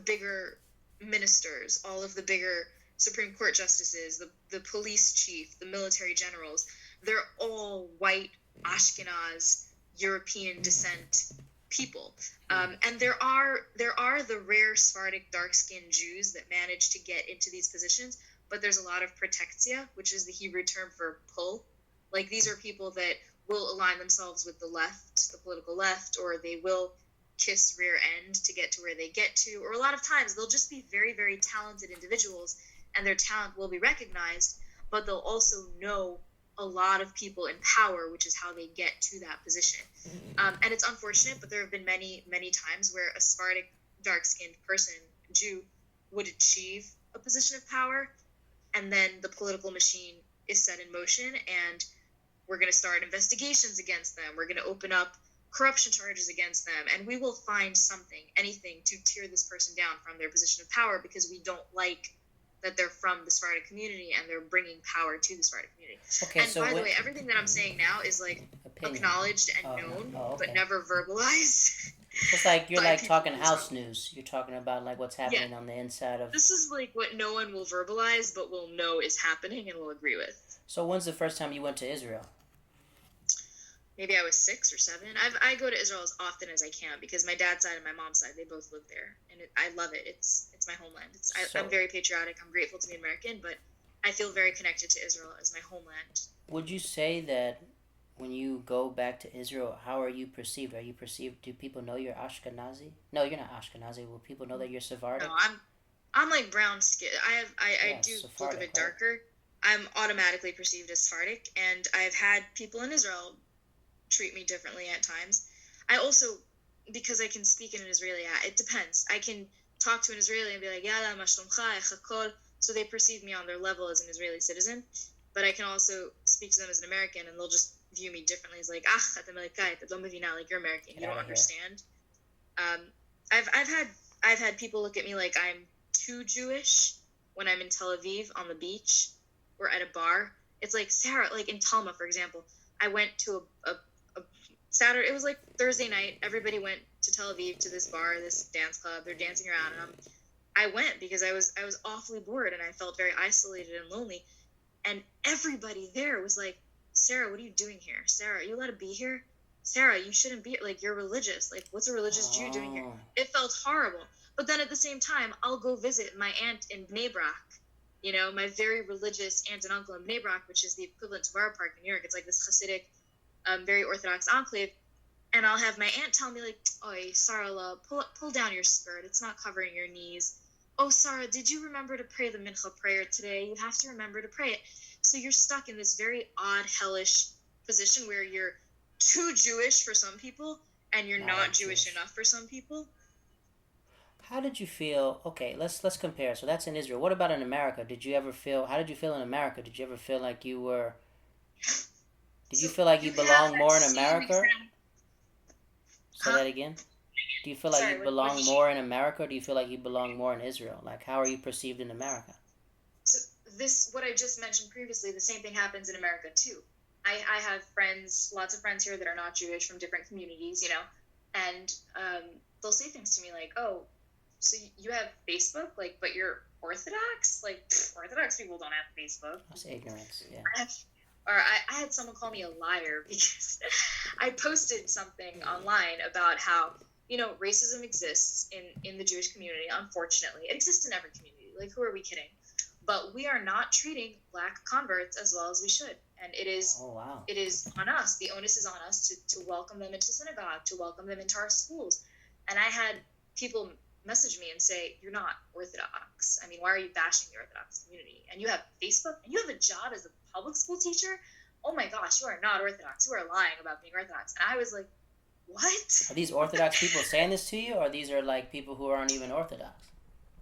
bigger ministers, all of the bigger Supreme Court justices, the police chief, the military generals, they're all white Ashkenaz European descent people. And there are the rare Sephardic dark skinned Jews that manage to get into these positions, but there's a lot of protectia, which is the Hebrew term for pull. Like, these are people that will align themselves with the left, the political left, or they will kiss rear end to get to where they get to, or a lot of times they'll just be very, very talented individuals and their talent will be recognized, but they'll also know a lot of people in power, which is how they get to that position. And it's unfortunate, but there have been many, many times where a Sephardic dark-skinned person, Jew, would achieve a position of power, and then the political machine is set in motion, and we're going to start investigations against them. We're going to open up corruption charges against them, and we will find something, anything, to tear this person down from their position of power because we don't like that they're from the Sephardic community and they're bringing power to the Sephardic community. okay? And So by the when way, everything that I'm saying now is like opinion? acknowledged and Oh, known, oh, but okay. never verbalized So it's like you're by like people talking in house Israel. news. You're talking about like what's Yeah, happening on the inside of. this is like what no one will verbalize, but will know is happening and will agree with. So when's the first time you went to Israel? Maybe I was 6 or 7. I go to Israel as often as I can because my dad's side and my mom's side, they both live there, and I love it. It's my homeland. I'm So very patriotic. I'm grateful to be American, but I feel very connected to Israel as my homeland. would you say that when you go back to Israel, how are you perceived? Are you perceived? Do people know you're Ashkenazi? No, you're not Ashkenazi. Will people know that you're No, Sephardic? I'm like brown skin. I Yeah, do look a Sephardic, bit right? darker. I'm automatically perceived as Sephardic, and I've had people in Israel treat me differently at times. I also, because I can speak in an Israeli, it depends. I can talk to an Israeli and be like, Yala, mashlomcha, echakol, so they perceive me on their level as an Israeli citizen. But I can also speak to them as an American, and they'll just view me differently. It's like, atem like you're American, Get you out don't of here. understand. Um, I've had people look at me like I'm too Jewish when I'm in Tel Aviv on the beach or at a bar. It's like, Sarah, like in Talma, for example, I went to a Saturday. It was like Thursday night. Everybody went to Tel Aviv to this bar, this dance club. They're dancing around, and I went because I was awfully bored and I felt very isolated and lonely. And everybody there was like, Sarah, what are you doing here? Sarah, are you allowed to be here? Sarah, you shouldn't be, like, you're religious. Like, what's a religious Jew doing here? Oh, It felt horrible. But then at the same time, I'll go visit my aunt in Bnei Brak, my very religious aunt and uncle in Bnei Brak, which is the equivalent to Borough Park in New York. It's like this Hasidic, very Orthodox enclave. And I'll have my aunt tell me, like, Oi, Sarah, pull down your skirt. It's not covering your knees. Oh, Sarah, did you remember to pray the Mincha prayer today? You have to remember to pray it. So you're stuck in this very odd, hellish position where you're too Jewish for some people and you're not not like Jewish Jewish. enough for some people. How did you feel? Okay, let's compare. So that's in Israel. What about in America? Did you ever feel? How did you feel in America? Did you ever feel like you were? Did So you feel like you you have belong that more in same America? example. Say Huh? that again. Do you feel like you Sorry, what belong did more in America, or do you feel like you belong more in Israel? Like, how are you perceived in America? So what I just mentioned previously, the same thing happens in America too. I have friends, lots of friends here that are not Jewish from different communities, and they'll say things to me like, "Oh, so you have Facebook, like, but you're Orthodox? Like, Orthodox people don't have Facebook." That's ignorance. Yeah. Or I had someone call me a liar because I posted something online about how, racism exists in the Jewish community. Unfortunately, it exists in every community. Like, who are we kidding? But we are not treating Black converts as well as we should. And it is Oh wow. it is on us. The onus is on us to welcome them into synagogue, to welcome them into our schools. And I had people message me and say, you're not Orthodox. I mean, why are you bashing the Orthodox community? And you have Facebook, and you have a job as a public school teacher? Oh my gosh, you are not Orthodox. You are lying about being Orthodox. And I was like, what? Are these Orthodox people saying this to you, or these are like people who aren't even Orthodox?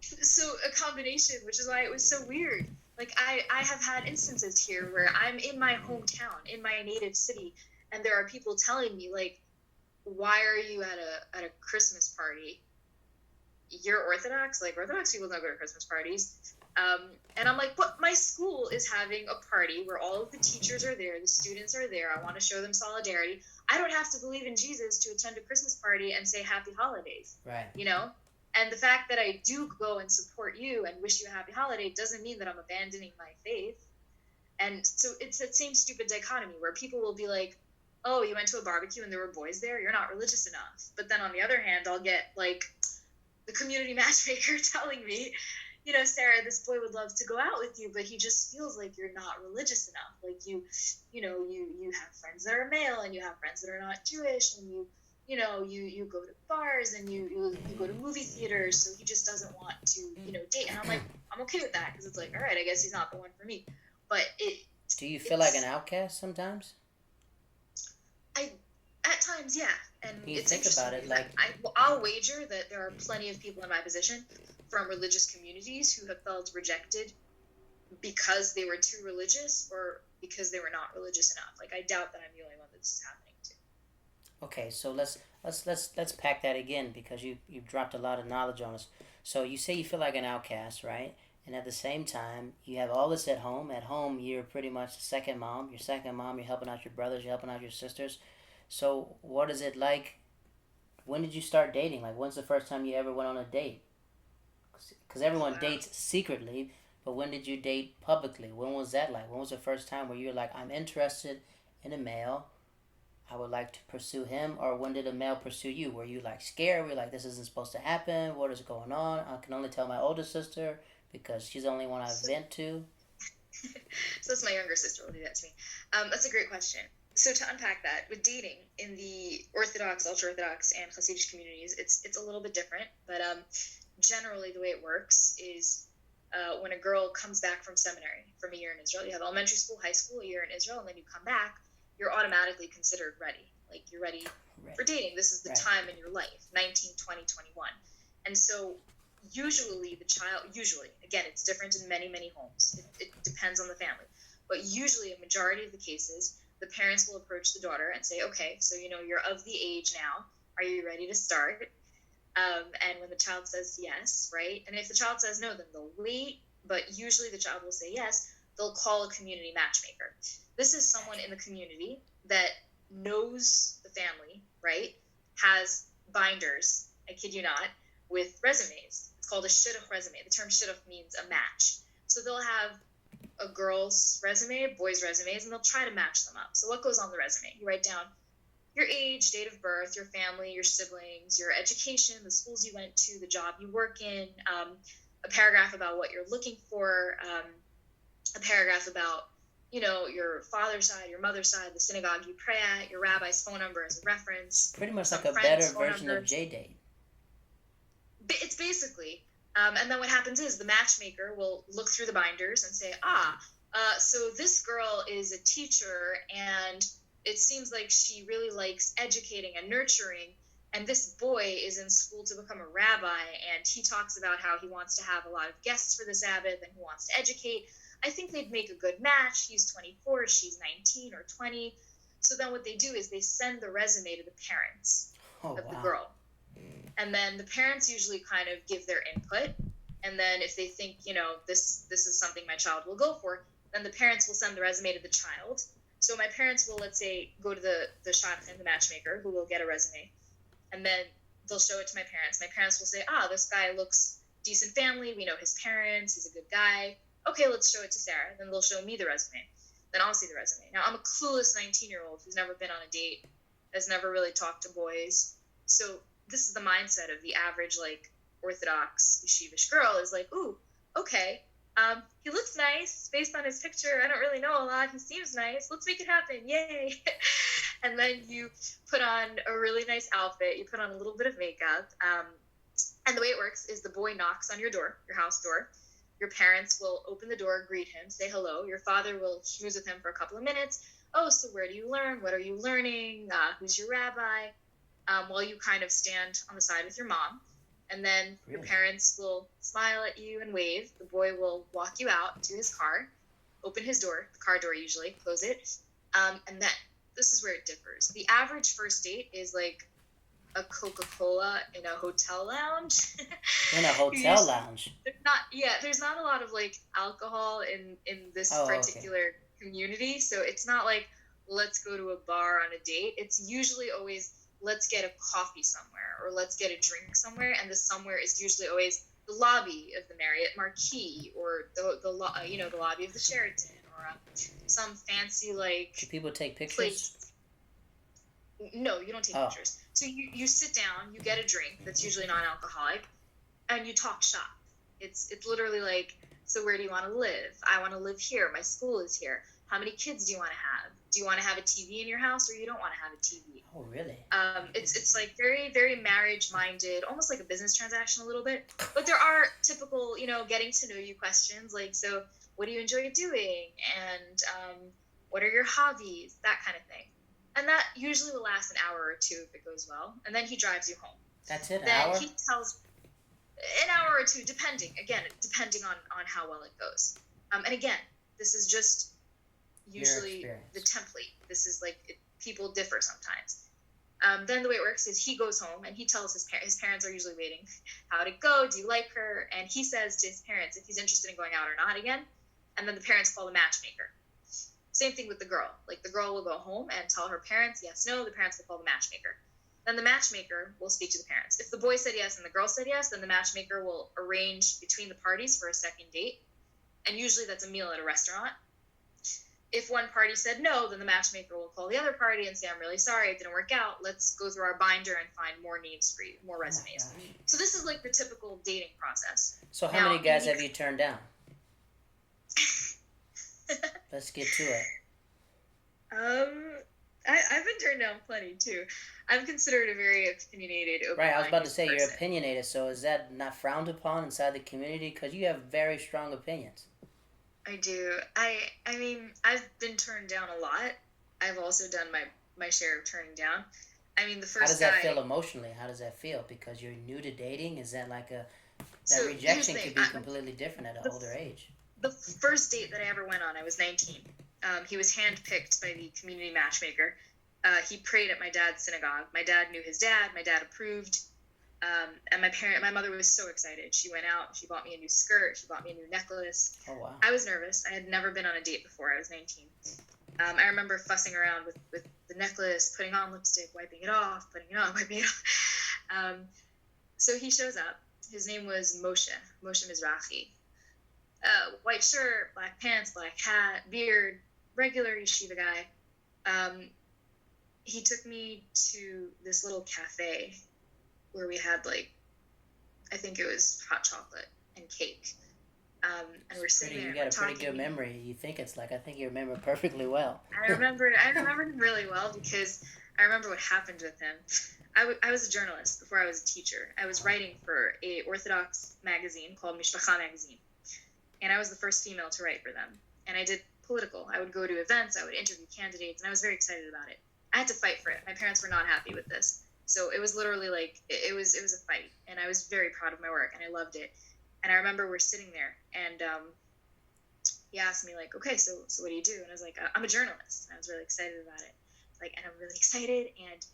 So a combination, which is why it was so weird. Like, I have had instances here where I'm in my hometown, in my native city, and there are people telling me, like, why are you at a Christmas party? You're Orthodox? Like, Orthodox people don't go to Christmas parties. And I'm like, but my school is having a party where all of the teachers are there, the students are there. I want to show them solidarity. I don't have to believe in Jesus to attend a Christmas party and say happy holidays. Right. You know? And the fact that I do go and support you and wish you a happy holiday doesn't mean that I'm abandoning my faith. And so it's that same stupid dichotomy where people will be like, oh, you went to a barbecue and there were boys there? You're not religious enough. But then on the other hand, I'll get, like, the community matchmaker telling me, you know, Sarah, this boy would love to go out with you, but he just feels like you're not religious enough. Like, you have friends that are male and you have friends that are not Jewish, and you go to bars and you go to movie theaters, so he just doesn't want to, date. And I'm like, I'm okay with that, because it's like, all right, I guess he's not the one for me. But do you feel like an outcast sometimes? At times, yeah. And you it's think about it, like, I'll wager that there are plenty of people in my position from religious communities who have felt rejected because they were too religious or because they were not religious enough. Like, I doubt that I'm the only one that this is happening to. Okay, so let's pack that again, because you dropped a lot of knowledge on us. So you say you feel like an outcast, right? And at the same time, you have all this at home. At home, you're pretty much the second mom. You're helping out your brothers. You're helping out your sisters. So what is it like? When did you start dating? Like, when's the first time you ever went on a date? Because everyone dates secretly, but when did you date publicly? When was that like? When was the first time where you were like, I'm interested in a male, I would like to pursue him? Or when did a male pursue you? Were you like scared? Were you like, this isn't supposed to happen? What is going on? I can only tell my older sister because she's the only one I vent to. So it's my younger sister will do that to me. That's a great question. So to unpack that, with dating in the Orthodox, ultra-Orthodox, and Hasidic communities, it's a little bit different. But generally the way it works is when a girl comes back from seminary, from a year in Israel, you have elementary school, high school, a year in Israel, and then you come back, you're automatically considered ready. Like, you're ready for dating. This is the time in your life, 19, 20, 21. And so usually, again, it's different in many, many homes. It depends on the family. But usually, a majority of the cases, the parents will approach the daughter and say, okay, so, you're of the age now. Are you ready to start? And when the child says yes, right? And if the child says no, then they'll wait. But usually the child will say yes. They'll call a community matchmaker. This is someone in the community that knows the family, right? Has binders, I kid you not, with resumes. It's called a shidduch resume. The term shidduch means a match. So they'll have a girl's resume, boys' resumes, and they'll try to match them up. So what goes on the resume? You write down your age, date of birth, your family, your siblings, your education, the schools you went to, the job you work in, a paragraph about what you're looking for, a paragraph about, your father's side, your mother's side, the synagogue you pray at, your rabbi's phone number as a reference. Pretty much like a better version of J-Date. It's basically, and then what happens is the matchmaker will look through the binders and say, so this girl is a teacher, and it seems like she really likes educating and nurturing, and this boy is in school to become a rabbi, and he talks about how he wants to have a lot of guests for the Sabbath, and he wants to educate. I think they'd make a good match. He's 24, she's 19 or 20. So then what they do is they send the resume to the parents of the girl. And then the parents usually kind of give their input. And then if they think, this is something my child will go for, then the parents will send the resume to the child. So my parents will, let's say, go to the shadchan, the matchmaker, who will get a resume. And then they'll show it to my parents. My parents will say, this guy looks decent family. We know his parents. He's a good guy. Okay, let's show it to Sarah. Then they'll show me the resume. Then I'll see the resume. Now, I'm a clueless 19-year-old who's never been on a date, has never really talked to boys. So this is the mindset of the average, like, Orthodox yeshivish girl is like, ooh, okay, he looks nice based on his picture. I don't really know a lot. He seems nice. Let's make it happen. Yay. And then you put on a really nice outfit. You put on a little bit of makeup. And the way it works is the boy knocks on your door, your house door. Your parents will open the door, greet him, say hello. Your father will schmooze with him for a couple of minutes. Oh, so where do you learn? What are you learning? Who's your rabbi? While you kind of stand on the side with your mom. And then your parents will smile at you and wave. The boy will walk you out to his car, open his door, the car door usually, close it. And then this is where it differs. The average first date is like a Coca-Cola in a hotel lounge. In a hotel lounge? There's not a lot of like alcohol in this particular community. So it's not like, let's go to a bar on a date. It's usually always, let's get a coffee somewhere or let's get a drink somewhere. And the somewhere is usually always the lobby of the Marriott Marquis or the lobby of the Sheraton or some fancy like. Do people take pictures? Place. No, you don't take pictures. So you sit down, you get a drink that's usually non-alcoholic, and you talk shop. It's literally like, so where do you want to live? I want to live here. My school is here. How many kids do you want to have? Do you want to have a TV in your house or you don't want to have a TV? Oh, really? It's like very, very marriage-minded, almost like a business transaction a little bit. But there are typical, getting to know you questions like, so what do you enjoy doing? And what are your hobbies? That kind of thing. And that usually will last an hour or two if it goes well. And then he drives you home. That's it, an then hour? He tells an hour or two, depending on how well it goes. And again, this is just usually the template. This is like, people differ sometimes. Then the way it works is he goes home and he tells his parents are usually waiting. How'd it go? Do you like her? And he says to his parents if he's interested in going out or not again. And then the parents call the matchmaker. Same thing with the girl. Like the girl will go home and tell her parents yes, no. The parents will call the matchmaker. Then the matchmaker will speak to the parents. If the boy said yes and the girl said yes, then the matchmaker will arrange between the parties for a second date. And usually that's a meal at a restaurant. If one party said no, then the matchmaker will call the other party and say, I'm really sorry, it didn't work out. Let's go through our binder and find more names for you, more resumes. So this is like the typical dating process. So how many guys have you turned down? Let's get to it. I've been turned down plenty too. I'm considered a very opinionated, open-minded Right, I was about to say person. you're opinionated. So is that not frowned upon inside the community? Because you have very strong opinions. I do. I mean, I've been turned down a lot. I've also done my share of turning down. I mean, the first How does that feel emotionally? How does that feel? Because you're new to dating? Is that like that rejection could be completely different at an older age? The first date that I ever went on, I was 19. He was handpicked by the community matchmaker. He prayed at my dad's synagogue. My dad knew his dad. My dad approved. And my mother was so excited. She went out. She bought me a new skirt. She bought me a new necklace. Oh, wow. I was nervous. I had never been on a date before. I was 19. I remember fussing around with the necklace, putting on lipstick, wiping it off, putting it on, wiping it off. So he shows up. His name was Moshe Mizrahi. White shirt, black pants, black hat, beard, regular yeshiva guy. He took me to this little cafe where we had I think it was hot chocolate and cake. And we're sitting there. You got a pretty good memory. You think it's I think you remember perfectly well. I remember him really well because I remember what happened with him. I was a journalist before I was a teacher. I was writing for a Orthodox magazine called Mishpacha magazine. And I was the first female to write for them. And I did political. I would go to events, I would interview candidates, and I was very excited about it. I had to fight for it. My parents were not happy with this. So it was literally it was a fight. And I was very proud of my work, and I loved it. And I remember we're sitting there, and he asked me, okay, so what do you do? And I was like, I'm a journalist. And I was really excited about it. And I'm really excited, and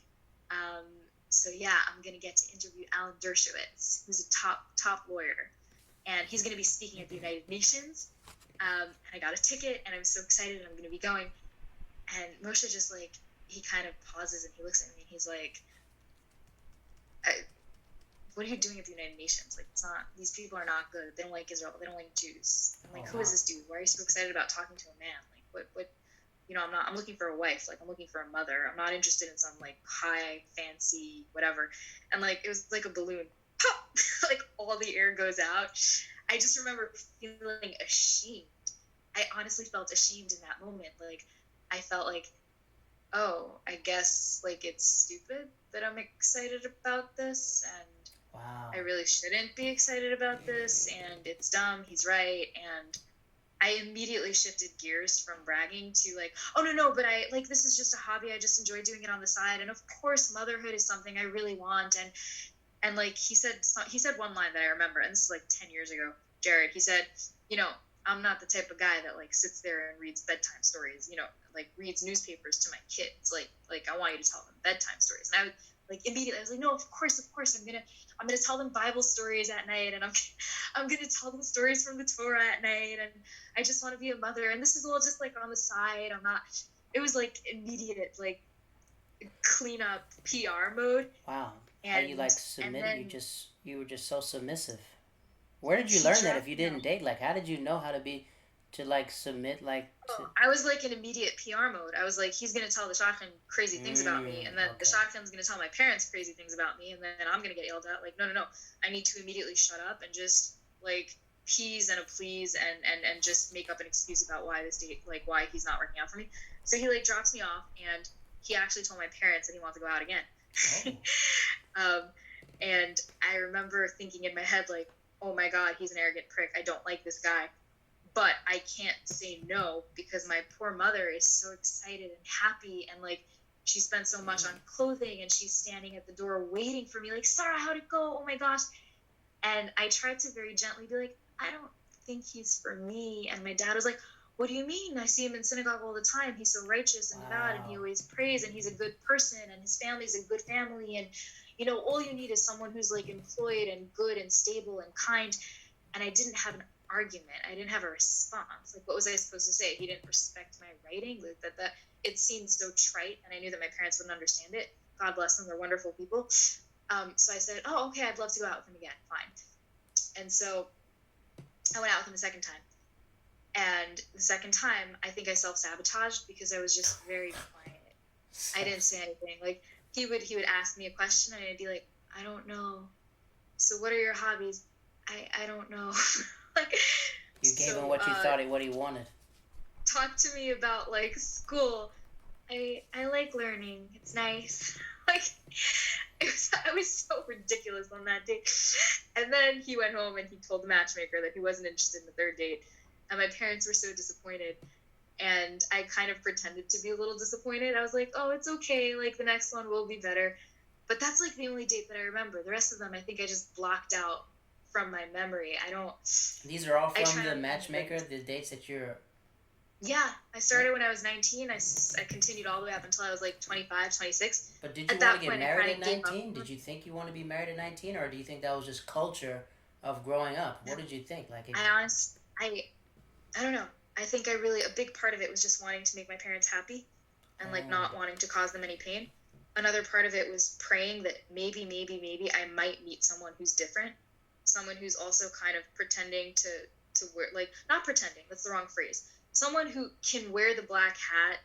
so yeah, I'm going to get to interview Alan Dershowitz, who's a top lawyer. And he's going to be speaking at the United Nations. And I got a ticket, and I was so excited, and I'm going to be going. And Moshe just, he kind of pauses, and he looks at me, and he's like, what are you doing at the United Nations? It's not, these people are not good. They don't like Israel. They don't like Jews. I'm who is this dude? Why are you so excited about talking to a man? What, I'm looking for a wife. I'm looking for a mother. I'm not interested in some, high, fancy, whatever. And, it was like a balloon. Pop! All the air goes out. I just remember feeling ashamed. I honestly felt ashamed in that moment. I felt oh, I guess, it's stupid that I'm excited about this. And Wow. I really shouldn't be excited about this, and it's dumb. He's right. And I immediately shifted gears from bragging to like, oh no, but I like this is just a hobby. I just enjoy doing it on the side. And of course, motherhood is something I really want. And like he said one line that I remember, and this is like 10 years ago. Jared, he said, I'm not the type of guy that like sits there and reads bedtime stories. Like reads newspapers to my kids. Like I want you to tell them bedtime stories. And I would like immediately I was like, no, of course, I'm gonna tell them Bible stories at night, and I'm gonna tell them stories from the Torah at night, and I just want to be a mother, and this is all just like on the side. I'm not. It was like immediate like clean up PR mode. Wow. How And you like and submit? then You were just so submissive. Where did you he learn that if dropped you me off. didn't date? Like, how did you know how to be, to like submit, like to? I was like in immediate PR mode. I was like, he's gonna tell the shotgun crazy things about me, and then the Okay. shotgun's gonna tell my parents crazy things about me, and then I'm gonna get yelled at. Like, no, I need to immediately shut up and just like peas and a please and just make up an excuse about why this date, like why he's not working out for me. So he like drops me off, and he actually told my parents that he wants to go out again. Oh. um, and I remember thinking in my head like, oh my god, he's an arrogant prick. I don't like this guy. But I can't say no because my poor mother is so excited and happy, and like she spent so much on clothing, and she's standing at the door waiting for me like, Sarah, how'd it go? Oh my gosh. And I tried to very gently be like, I don't think he's for me. And my dad was like, what do you mean? I see him in synagogue all the time. He's so righteous and devout, and he Wow. always prays, and he's a good person, and his family's a good family, and all you need is someone who's like employed and good and stable and kind. And I didn't have an argument. I didn't have a response. Like, what was I supposed to say? He didn't respect my writing. Like, that it seemed so trite, and I knew that my parents wouldn't understand it. God bless them; they're wonderful people. So I said, "Oh, okay, I'd love to go out with him again. Fine." And so I went out with him the second time. And the second time, I think I self-sabotaged because I was just very quiet. I didn't say anything. Like he would ask me a question, and I'd be like, "I don't know. So what are your hobbies? I don't know." Like, You gave him so what you thought what he wanted. talk to me about like school. I like learning. It's nice. Like I was so ridiculous on that date. And then he went home and he told the matchmaker that he wasn't interested in the third date. And my parents were so disappointed. And I kind of pretended to be a little disappointed. I was like, oh, it's okay. Like the next one will be better. But that's like the only date that I remember. The rest of them, I think I just blocked out from my memory. I don't. These are all I from try the not to matchmaker. think. The dates that you're. Yeah, I started when I was 19. I continued all the way up until I was like 25, 26. But did you At want to that get point, I married kind at of gave up. 19? Did you think you want to be married at 19, or do you think that was just culture of growing up? What did you think? Like, I don't know. I think a big part of it was just wanting to make my parents happy and like not wanting to cause them any pain. Another part of it was praying that maybe I might meet someone who's different, someone who's also kind of pretending to wear, like, not pretending, that's the wrong phrase. Someone who can wear the black hat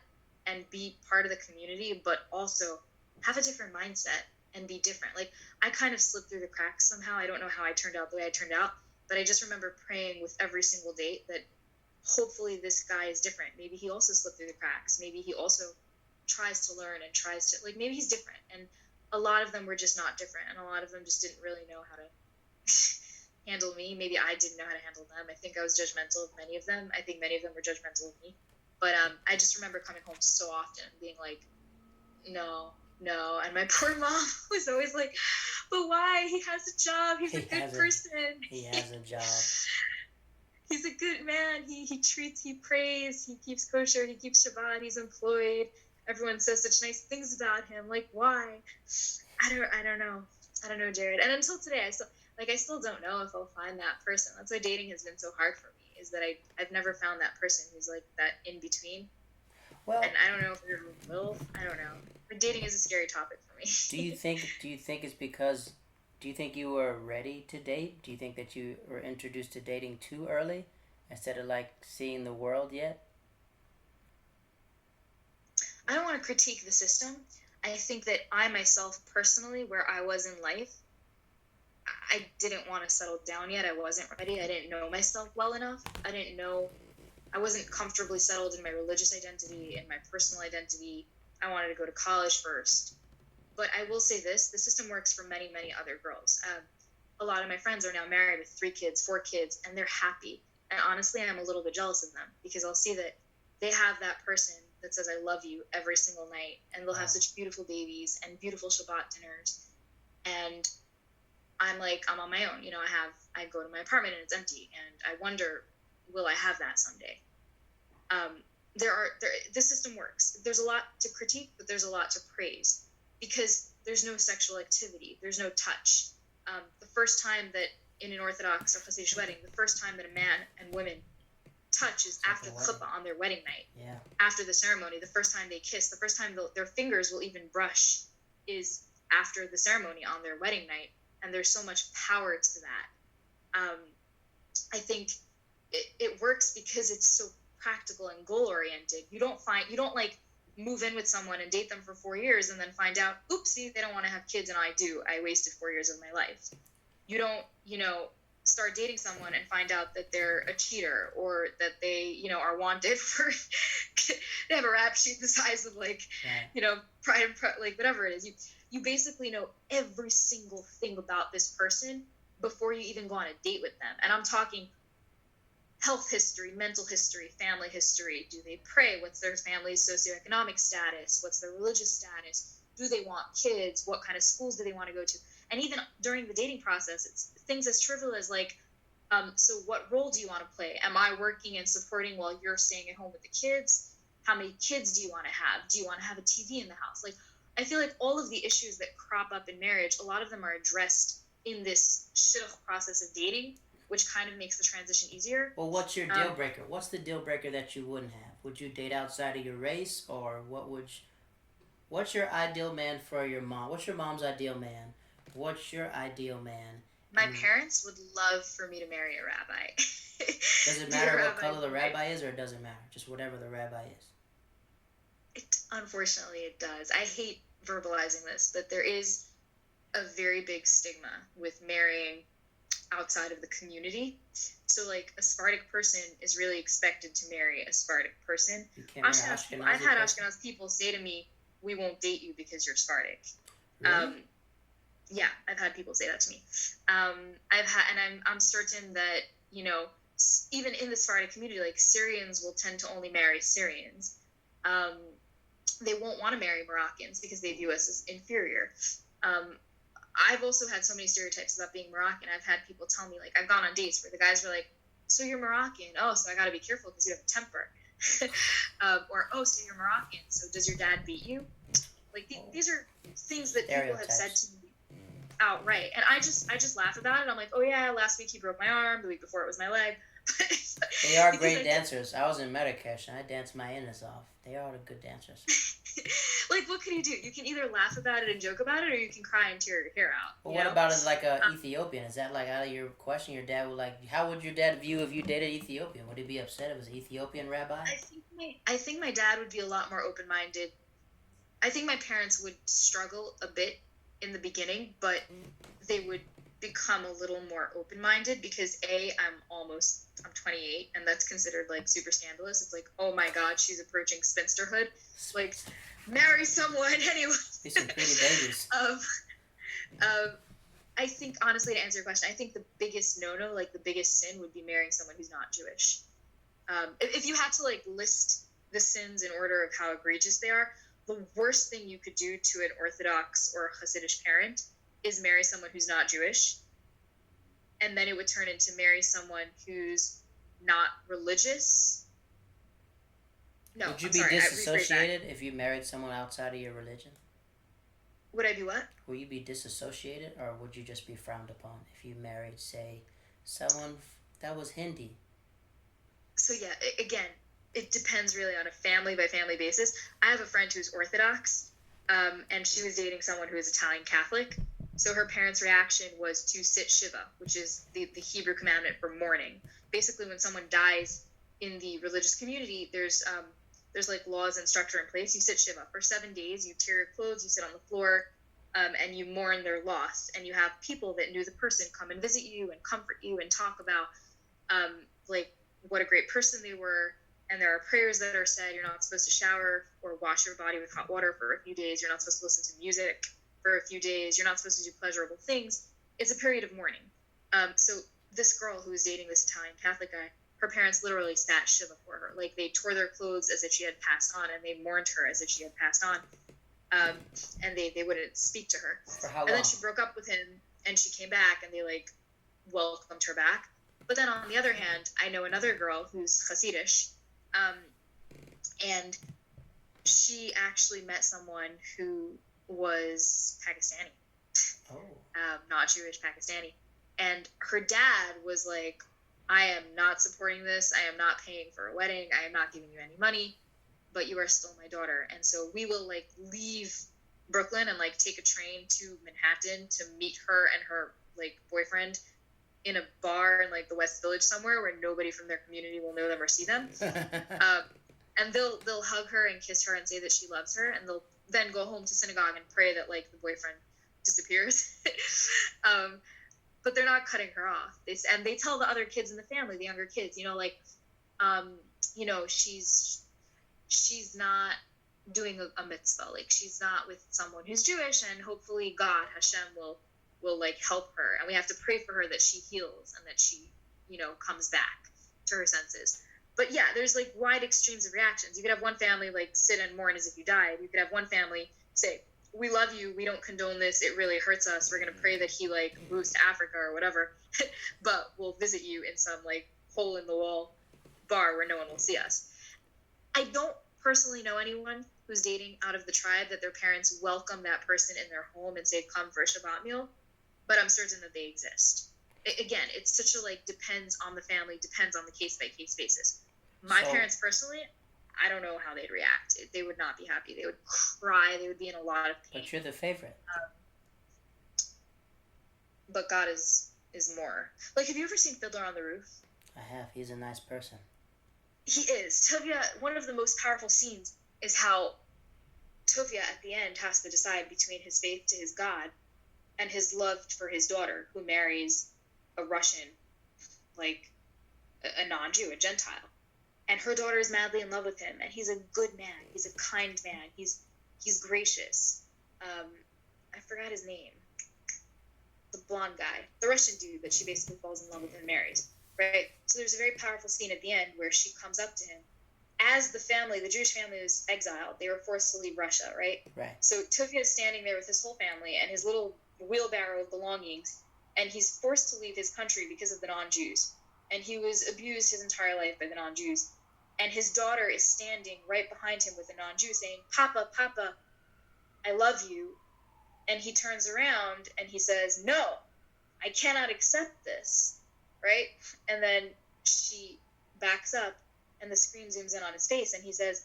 and be part of the community, but also have a different mindset and be different. Like, I kind of slipped through the cracks somehow. I don't know how I turned out the way I turned out, but I just remember praying with every single date that hopefully this guy is different. Maybe he also slipped through the cracks. Maybe he also tries to learn and tries to, like, maybe he's different. And a lot of them were just not different, and a lot of them just didn't really know how to handle me. Maybe I didn't know how to handle them. I think I was judgmental of many of them. I think many of them were judgmental of me. But I just remember coming home so often and being like, no. And my poor mom was always like, but why? He has a job. He's a good person. He has a job. He's a good man. He prays, he keeps kosher, he keeps Shabbat, he's employed. Everyone says such nice things about him. Like, why? I don't know, Jared. And until today, I still don't know if I'll find that person. That's why dating has been so hard for me, is that I've never found that person who's like that in between. Well, and I don't know if I ever will. I don't know. But dating is a scary topic for me. do you think it's because, do you think you were ready to date? Do you think that you were introduced to dating too early instead of like seeing the world yet? I don't want to critique the system. I think that I myself personally, where I was in life, I didn't want to settle down yet. I wasn't ready. I didn't know myself well enough. I wasn't comfortably settled in my religious identity and my personal identity. I wanted to go to college first. But I will say this, the system works for many, many other girls. a lot of my friends are now married with 3 kids, 4 kids, and they're happy. And honestly, I'm a little bit jealous of them because I'll see that they have that person that says, I love you every single night. And they'll have such beautiful babies and beautiful Shabbat dinners. And I'm like, I'm on my own. You know, I go to my apartment and it's empty. And I wonder, will I have that someday? The system works. There's a lot to critique, but there's a lot to praise because there's no sexual activity. There's no touch. The first time that in an Orthodox or Hasidic wedding, the first time that a man and women touch is after the chuppah on their wedding night. Yeah. After the ceremony, the first time they kiss, the first time their fingers will even brush is after the ceremony on their wedding night. And there's so much power to that. I think it works because it's so practical and goal oriented. You don't like move in with someone and date them for 4 years and then find out, oopsie, they don't want to have kids and I do. I wasted 4 years of my life. You don't, start dating someone and find out that they're a cheater or that they, are wanted for, they have a rap sheet the size of Pride and like whatever it is. You basically know every single thing about this person before you even go on a date with them. And I'm talking health history, mental history, family history. Do they pray? What's their family's socioeconomic status? What's their religious status? Do they want kids? What kind of schools do they want to go to? And even during the dating process, it's things as trivial as so what role do you want to play? Am I working and supporting while you're staying at home with the kids? How many kids do you want to have? Do you want to have a TV in the house? I feel like all of the issues that crop up in marriage, a lot of them are addressed in this shidduch process of dating, which kind of makes the transition easier. Well, what's your deal breaker? What's the deal breaker that you wouldn't have? Would you date outside of your race, or what's your ideal man for your mom? What's your mom's ideal man? What's your ideal man? My parents would love for me to marry a rabbi. Does it matter what color the rabbi is, or it doesn't matter? Just whatever the rabbi is. Unfortunately, it does. I hate verbalizing this, but there is a very big stigma with marrying outside of the community. So, a Sephardic person is really expected to marry a Sephardic person. I've had Ashkenaz people say to me, we won't date you because you're Sephardic. Really? Yeah, I've had people say that to me. I'm certain that, even in the Sephardic community, Syrians will tend to only marry Syrians. They won't want to marry Moroccans because they view us as inferior. I've also had so many stereotypes about being Moroccan. I've had people tell me, I've gone on dates where the guys were like, so you're Moroccan. Oh, so I got to be careful because you have a temper. Or, oh, so you're Moroccan. So does your dad beat you? These are things that people have said to me outright. And I just laugh about it. I'm like, oh yeah, last week he broke my arm. The week before it was my leg. They are great dancers. I was in Marrakesh and I danced my innes off. They are good dancers. What can you do? You can either laugh about it and joke about it, or you can cry and tear your hair out. Well, what about as a Ethiopian? Is that out of your question? Your dad would how would your dad view if you dated Ethiopian? Would he be upset if it was an Ethiopian rabbi? I think my dad would be a lot more open-minded. I think my parents would struggle a bit in the beginning, but they would become a little more open-minded because I'm 28 and that's considered super scandalous. It's oh my god, she's approaching spinsterhood. Marry someone anyway. Be some pretty babies. I think honestly, to answer your question, I think the biggest no-no, the biggest sin would be marrying someone who's not Jewish. If you had to list the sins in order of how egregious they are, the worst thing you could do to an Orthodox or a Hasidic parent is marry someone who's not Jewish. And then it would turn into marry someone who's not religious. No, would you be disassociated if you married someone outside of your religion? Would I be what? Will you be disassociated, or would you just be frowned upon if you married, say, someone that was Hindi? So yeah, again, it depends really on a family-by-family basis. I have a friend who's Orthodox, and she was dating someone who is Italian Catholic. So her parents' reaction was to sit Shiva, which is the Hebrew commandment for mourning. Basically, when someone dies in the religious community, there's laws and structure in place. You sit Shiva for 7 days. You tear your clothes. You sit on the floor, and you mourn their loss. And you have people that knew the person come and visit you and comfort you and talk about what a great person they were. And there are prayers that are said. You're not supposed to shower or wash your body with hot water for a few days. You're not supposed to listen to music for a few days. You're not supposed to do pleasurable things. it's a period of mourning. So this girl who was dating this Italian Catholic guy, her parents literally sat Shiva for her. Like, they tore their clothes as if she had passed on, and they mourned her as if she had passed on. And they wouldn't speak to her. For how long? And then she broke up with him, and she came back, and they, like, welcomed her back. But then on the other hand, I know another girl who's Hasidish, and she actually met someone who was Pakistani. Oh. Not Jewish, Pakistani. And her dad was like, I am not supporting this. I am not paying for a wedding. I am not giving you any money, but you are still my daughter. And so we will, like, leave Brooklyn and, like, take a train to Manhattan to meet her and her, like, boyfriend in a bar in, like, the West Village somewhere where nobody from their community will know them or see them. And they'll hug her and kiss her and say that she loves her, and they'll then go home to synagogue and pray that, like, the boyfriend disappears. But they're not cutting her off. They tell the other kids in the family, the younger kids, you know, like, you know, she's not doing a mitzvah. Like, she's not with someone who's Jewish, and hopefully God, Hashem, will like, help her. And we have to pray for her that she heals and that she, you know, comes back to her senses. But yeah, there's, like, wide extremes of reactions. You could have one family, like, sit and mourn as if you died. You could have one family say, we love you, we don't condone this, it really hurts us, we're going to pray that he, like, moves to Africa or whatever, but we'll visit you in some, like, hole in the wall bar where no one will see us. I don't personally know anyone who's dating out of the tribe that their parents welcome that person in their home and say, come for a Shabbat meal, but I'm certain that they exist. Again, it's such a, like, depends on the family, depends on the case-by-case basis. My parents personally, I don't know how they'd react. They would not be happy. They would cry. They would be in a lot of pain. But you're the favorite. But God is more. Like, have you ever seen Fiddler on the Roof? I have. He's a nice person. He is. Tovia, one of the most powerful scenes is how Tovia at the end has to decide between his faith to his God and his love for his daughter, who marries a Russian, like, a non-Jew, a Gentile. And her daughter is madly in love with him, and he's a good man. He's a kind man. He's gracious. I forgot his name. The blonde guy, the Russian dude that she basically falls in love with and marries, right? So there's a very powerful scene at the end where she comes up to him. As the family, the Jewish family was exiled. They were forced to leave Russia, right? Right. So Tovia is standing there with his whole family and his little wheelbarrow of belongings, and he's forced to leave his country because of the non-Jews. And he was abused his entire life by the non-Jews. And his daughter is standing right behind him with a non-Jew saying, Papa, Papa, I love you. And he turns around and he says, no, I cannot accept this, right? And then she backs up and the screen zooms in on his face and he says,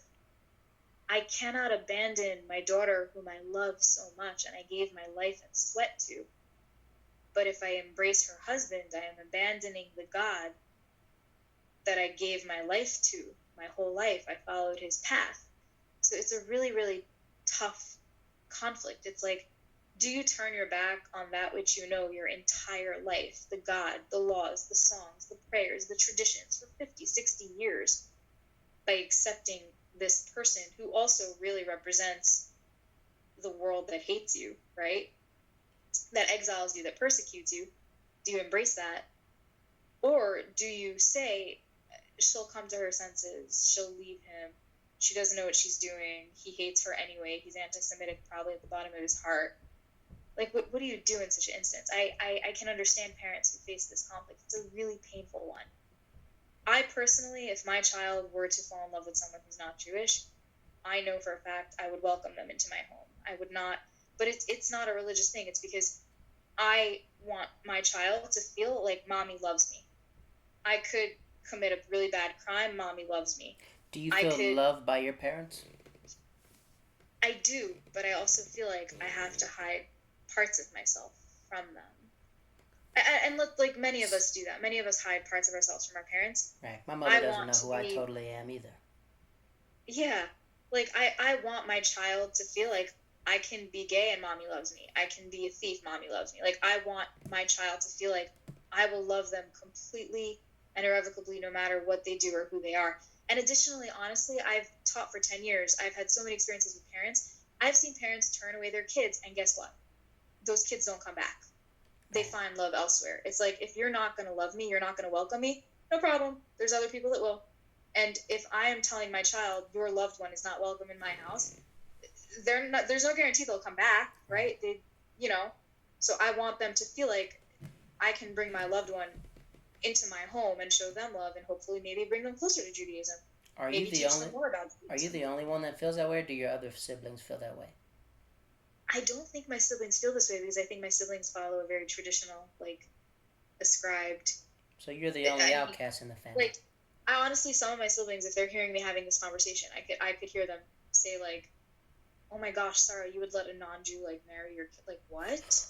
I cannot abandon my daughter whom I love so much and I gave my life and sweat to. But if I embrace her husband, I am abandoning the God that I gave my life to. My whole life, I followed his path. So it's a really, really tough conflict. It's like, do you turn your back on that which you know your entire life, the God, the laws, the songs, the prayers, the traditions for 50, 60 years by accepting this person who also really represents the world that hates you, right? That exiles you, that persecutes you? Do you embrace that? Or do you say, she'll come to her senses, she'll leave him, she doesn't know what she's doing, he hates her anyway, he's anti-Semitic probably at the bottom of his heart. Like, what do you do in such an instance? I can understand parents who face this conflict. It's a really painful one. I personally, if my child were to fall in love with someone who's not Jewish, I know for a fact I would welcome them into my home. I would not, but it's not a religious thing. It's because I want my child to feel like mommy loves me. I could commit a really bad crime, mommy loves me. Do you feel loved by your parents? I do, but I also feel like I have to hide parts of myself from them. And look, like, many of us do that. Many of us hide parts of ourselves from our parents. Right. My mother doesn't know who I totally am either. Yeah. Like, I want my child to feel like I can be gay and mommy loves me. I can be a thief, mommy loves me. Like, I want my child to feel like I will love them completely and irrevocably no matter what they do or who they are. And additionally, honestly, I've taught for 10 years. I've had so many experiences with parents. I've seen parents turn away their kids, and guess what? Those kids don't come back. they find love elsewhere. It's like, if you're not going to love me, you're not going to welcome me, no problem. There's other people that will. And if I am telling my child, your loved one is not welcome in my house, there's no guarantee they'll come back, right? So I want them to feel like I can bring my loved one into my home and show them love, and hopefully maybe bring them closer to Judaism. Are you the only one that feels that way, or do your other siblings feel that way? I don't think my siblings feel this way, because I think my siblings follow a very traditional, ascribed. So you're the only outcast in the family. I honestly, some of my siblings, if they're hearing me having this conversation, I could hear them say, "Oh my gosh, Sarah, you would let a non-Jew marry your kid?" What?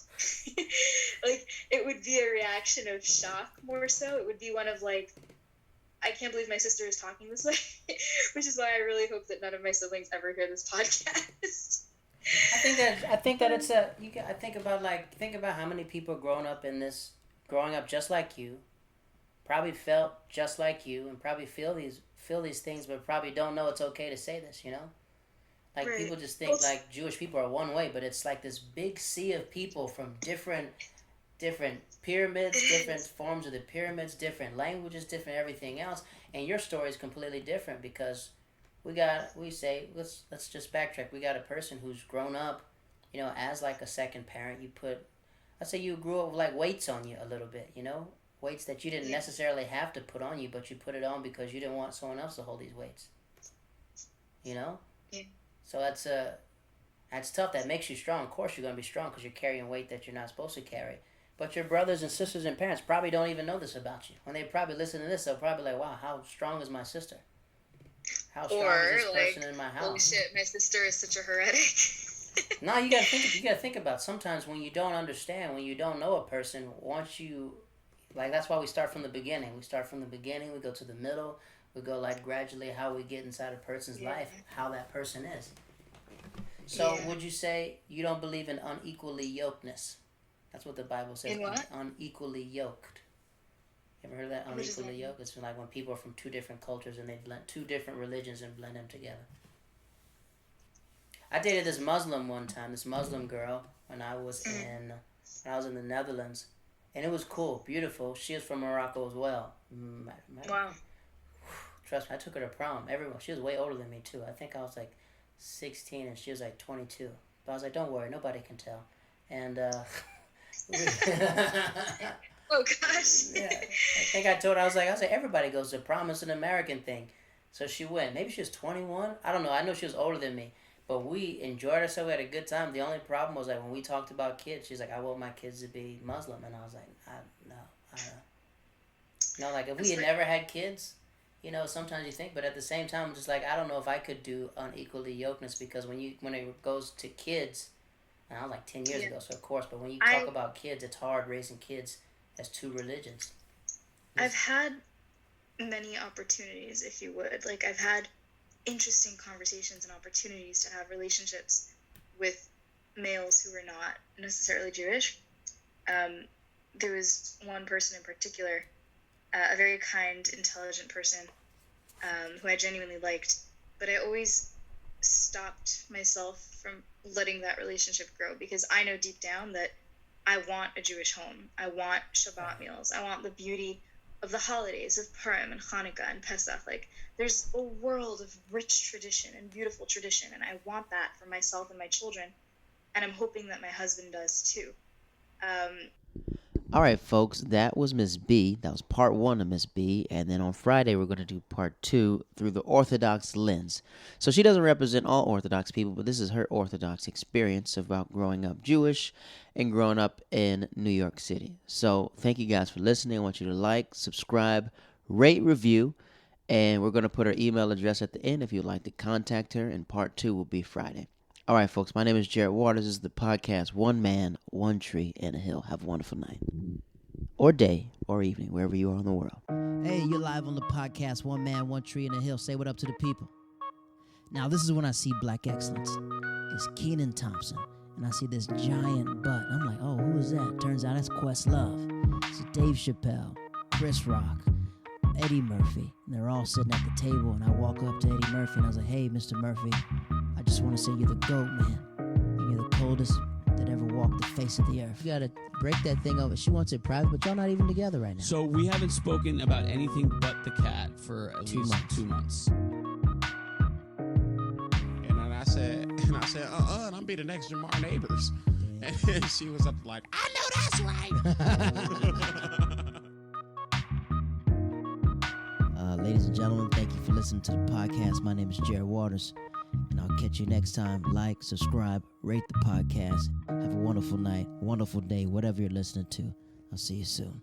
It would be a reaction of shock more so. It would be one of I can't believe my sister is talking this way, which is why I really hope that none of my siblings ever hear this podcast. I think that it's think about how many people growing up just like you, probably felt just like you, and probably feel these things, but probably don't know it's okay to say this, Right. People just think Jewish people are one way, but it's this big sea of people from different pyramids, different forms of the pyramids, different languages, different everything else, and your story is completely different, because let's just backtrack. We got a person who's grown up, as a second parent. Let's say you grew up with weights on you a little bit, weights that you didn't necessarily have to put on you, but you put it on because you didn't want someone else to hold these weights. Yeah. So that's tough. That makes you strong. Of course, you're gonna be strong because you're carrying weight that you're not supposed to carry. But your brothers and sisters and parents probably don't even know this about you. When they probably listen to this, they'll probably "Wow, how strong is my sister? How strong is this person in my house? Oh shit, my sister is such a heretic." No, you gotta think about sometimes when you don't understand, when you don't know a person. Once you that's why we start from the beginning. We go to the middle. We go gradually how we get inside a person's life, how that person is. So would you say you don't believe in unequally yokedness? That's what the Bible says. In what? Unequally yoked. You ever heard of that? Unequally yoked? It's when people are from two different cultures and they blend two different religions and blend them together. I dated this Muslim one time, this Muslim girl, when I was in the Netherlands, and it was cool, beautiful. She was from Morocco as well. Wow. Trust me, I took her to prom. She was way older than me too. I think I was 16 and she was 22. But I was don't worry, nobody can tell. And oh gosh. Yeah, I think I told her, I was everybody goes to prom. It's an American thing. So she went. Maybe she was 21. I don't know. I know she was older than me. But we enjoyed ourselves. We had a good time. The only problem was when we talked about kids, she's I want my kids to be Muslim. And I was no. If we had never had kids, sometimes you think, but at the same time, I'm just I don't know if I could do unequally yokedness, because when it goes to kids, and I was 10 years ago, so of course, but when you talk about kids, it's hard raising kids as two religions. I've had many opportunities, if you would. I've had interesting conversations and opportunities to have relationships with males who were not necessarily Jewish. There was one person in particular, a very kind, intelligent person, who I genuinely liked, but I always stopped myself from letting that relationship grow, because I know deep down that I want a Jewish home. I want Shabbat meals. I want the beauty of the holidays of Purim and Hanukkah and Pesach. There's a world of rich tradition and beautiful tradition, and I want that for myself and my children, and I'm hoping that my husband does too. All right, folks, that was Miss B. That was part 1 of Miss B. And then on Friday, we're going to do part 2 through the Orthodox lens. So she doesn't represent all Orthodox people, but this is her Orthodox experience about growing up Jewish and growing up in New York City. So thank you guys for listening. I want you to subscribe, rate, review, and we're going to put her email address at the end if you'd like to contact her, and part 2 will be Friday. All right, folks, my name is Jared Waters. This is the podcast, One Man, One Tree, and a Hill. Have a wonderful night, or day, or evening, wherever you are in the world. Hey, you're live on the podcast, One Man, One Tree, and a Hill. Say what up to the people. Now, this is when I see black excellence. It's Kenan Thompson, and I see this giant butt. I'm like, oh, who is that? Turns out it's Questlove. It's Dave Chappelle, Chris Rock, Eddie Murphy. And they're all sitting at the table, and I walk up to Eddie Murphy, and I was like, hey, Mr. Murphy, I just want to say you're the GOAT, man. You're the coldest, that ever walked the face of the earth. You gotta break that thing over. She wants it private, but y'all not even together right now. So we haven't spoken about anything but the cat for at 2 least months. 2 months. And then I said, and I'm be the next Jamar Neighbors. And then she was up like, I know that's right. Ladies and gentlemen, thank you for listening to the podcast. My name is Jared Waters, and I'll catch you next time. Like, subscribe, rate the podcast. Have a wonderful night, wonderful day, whatever you're listening to. I'll see you soon.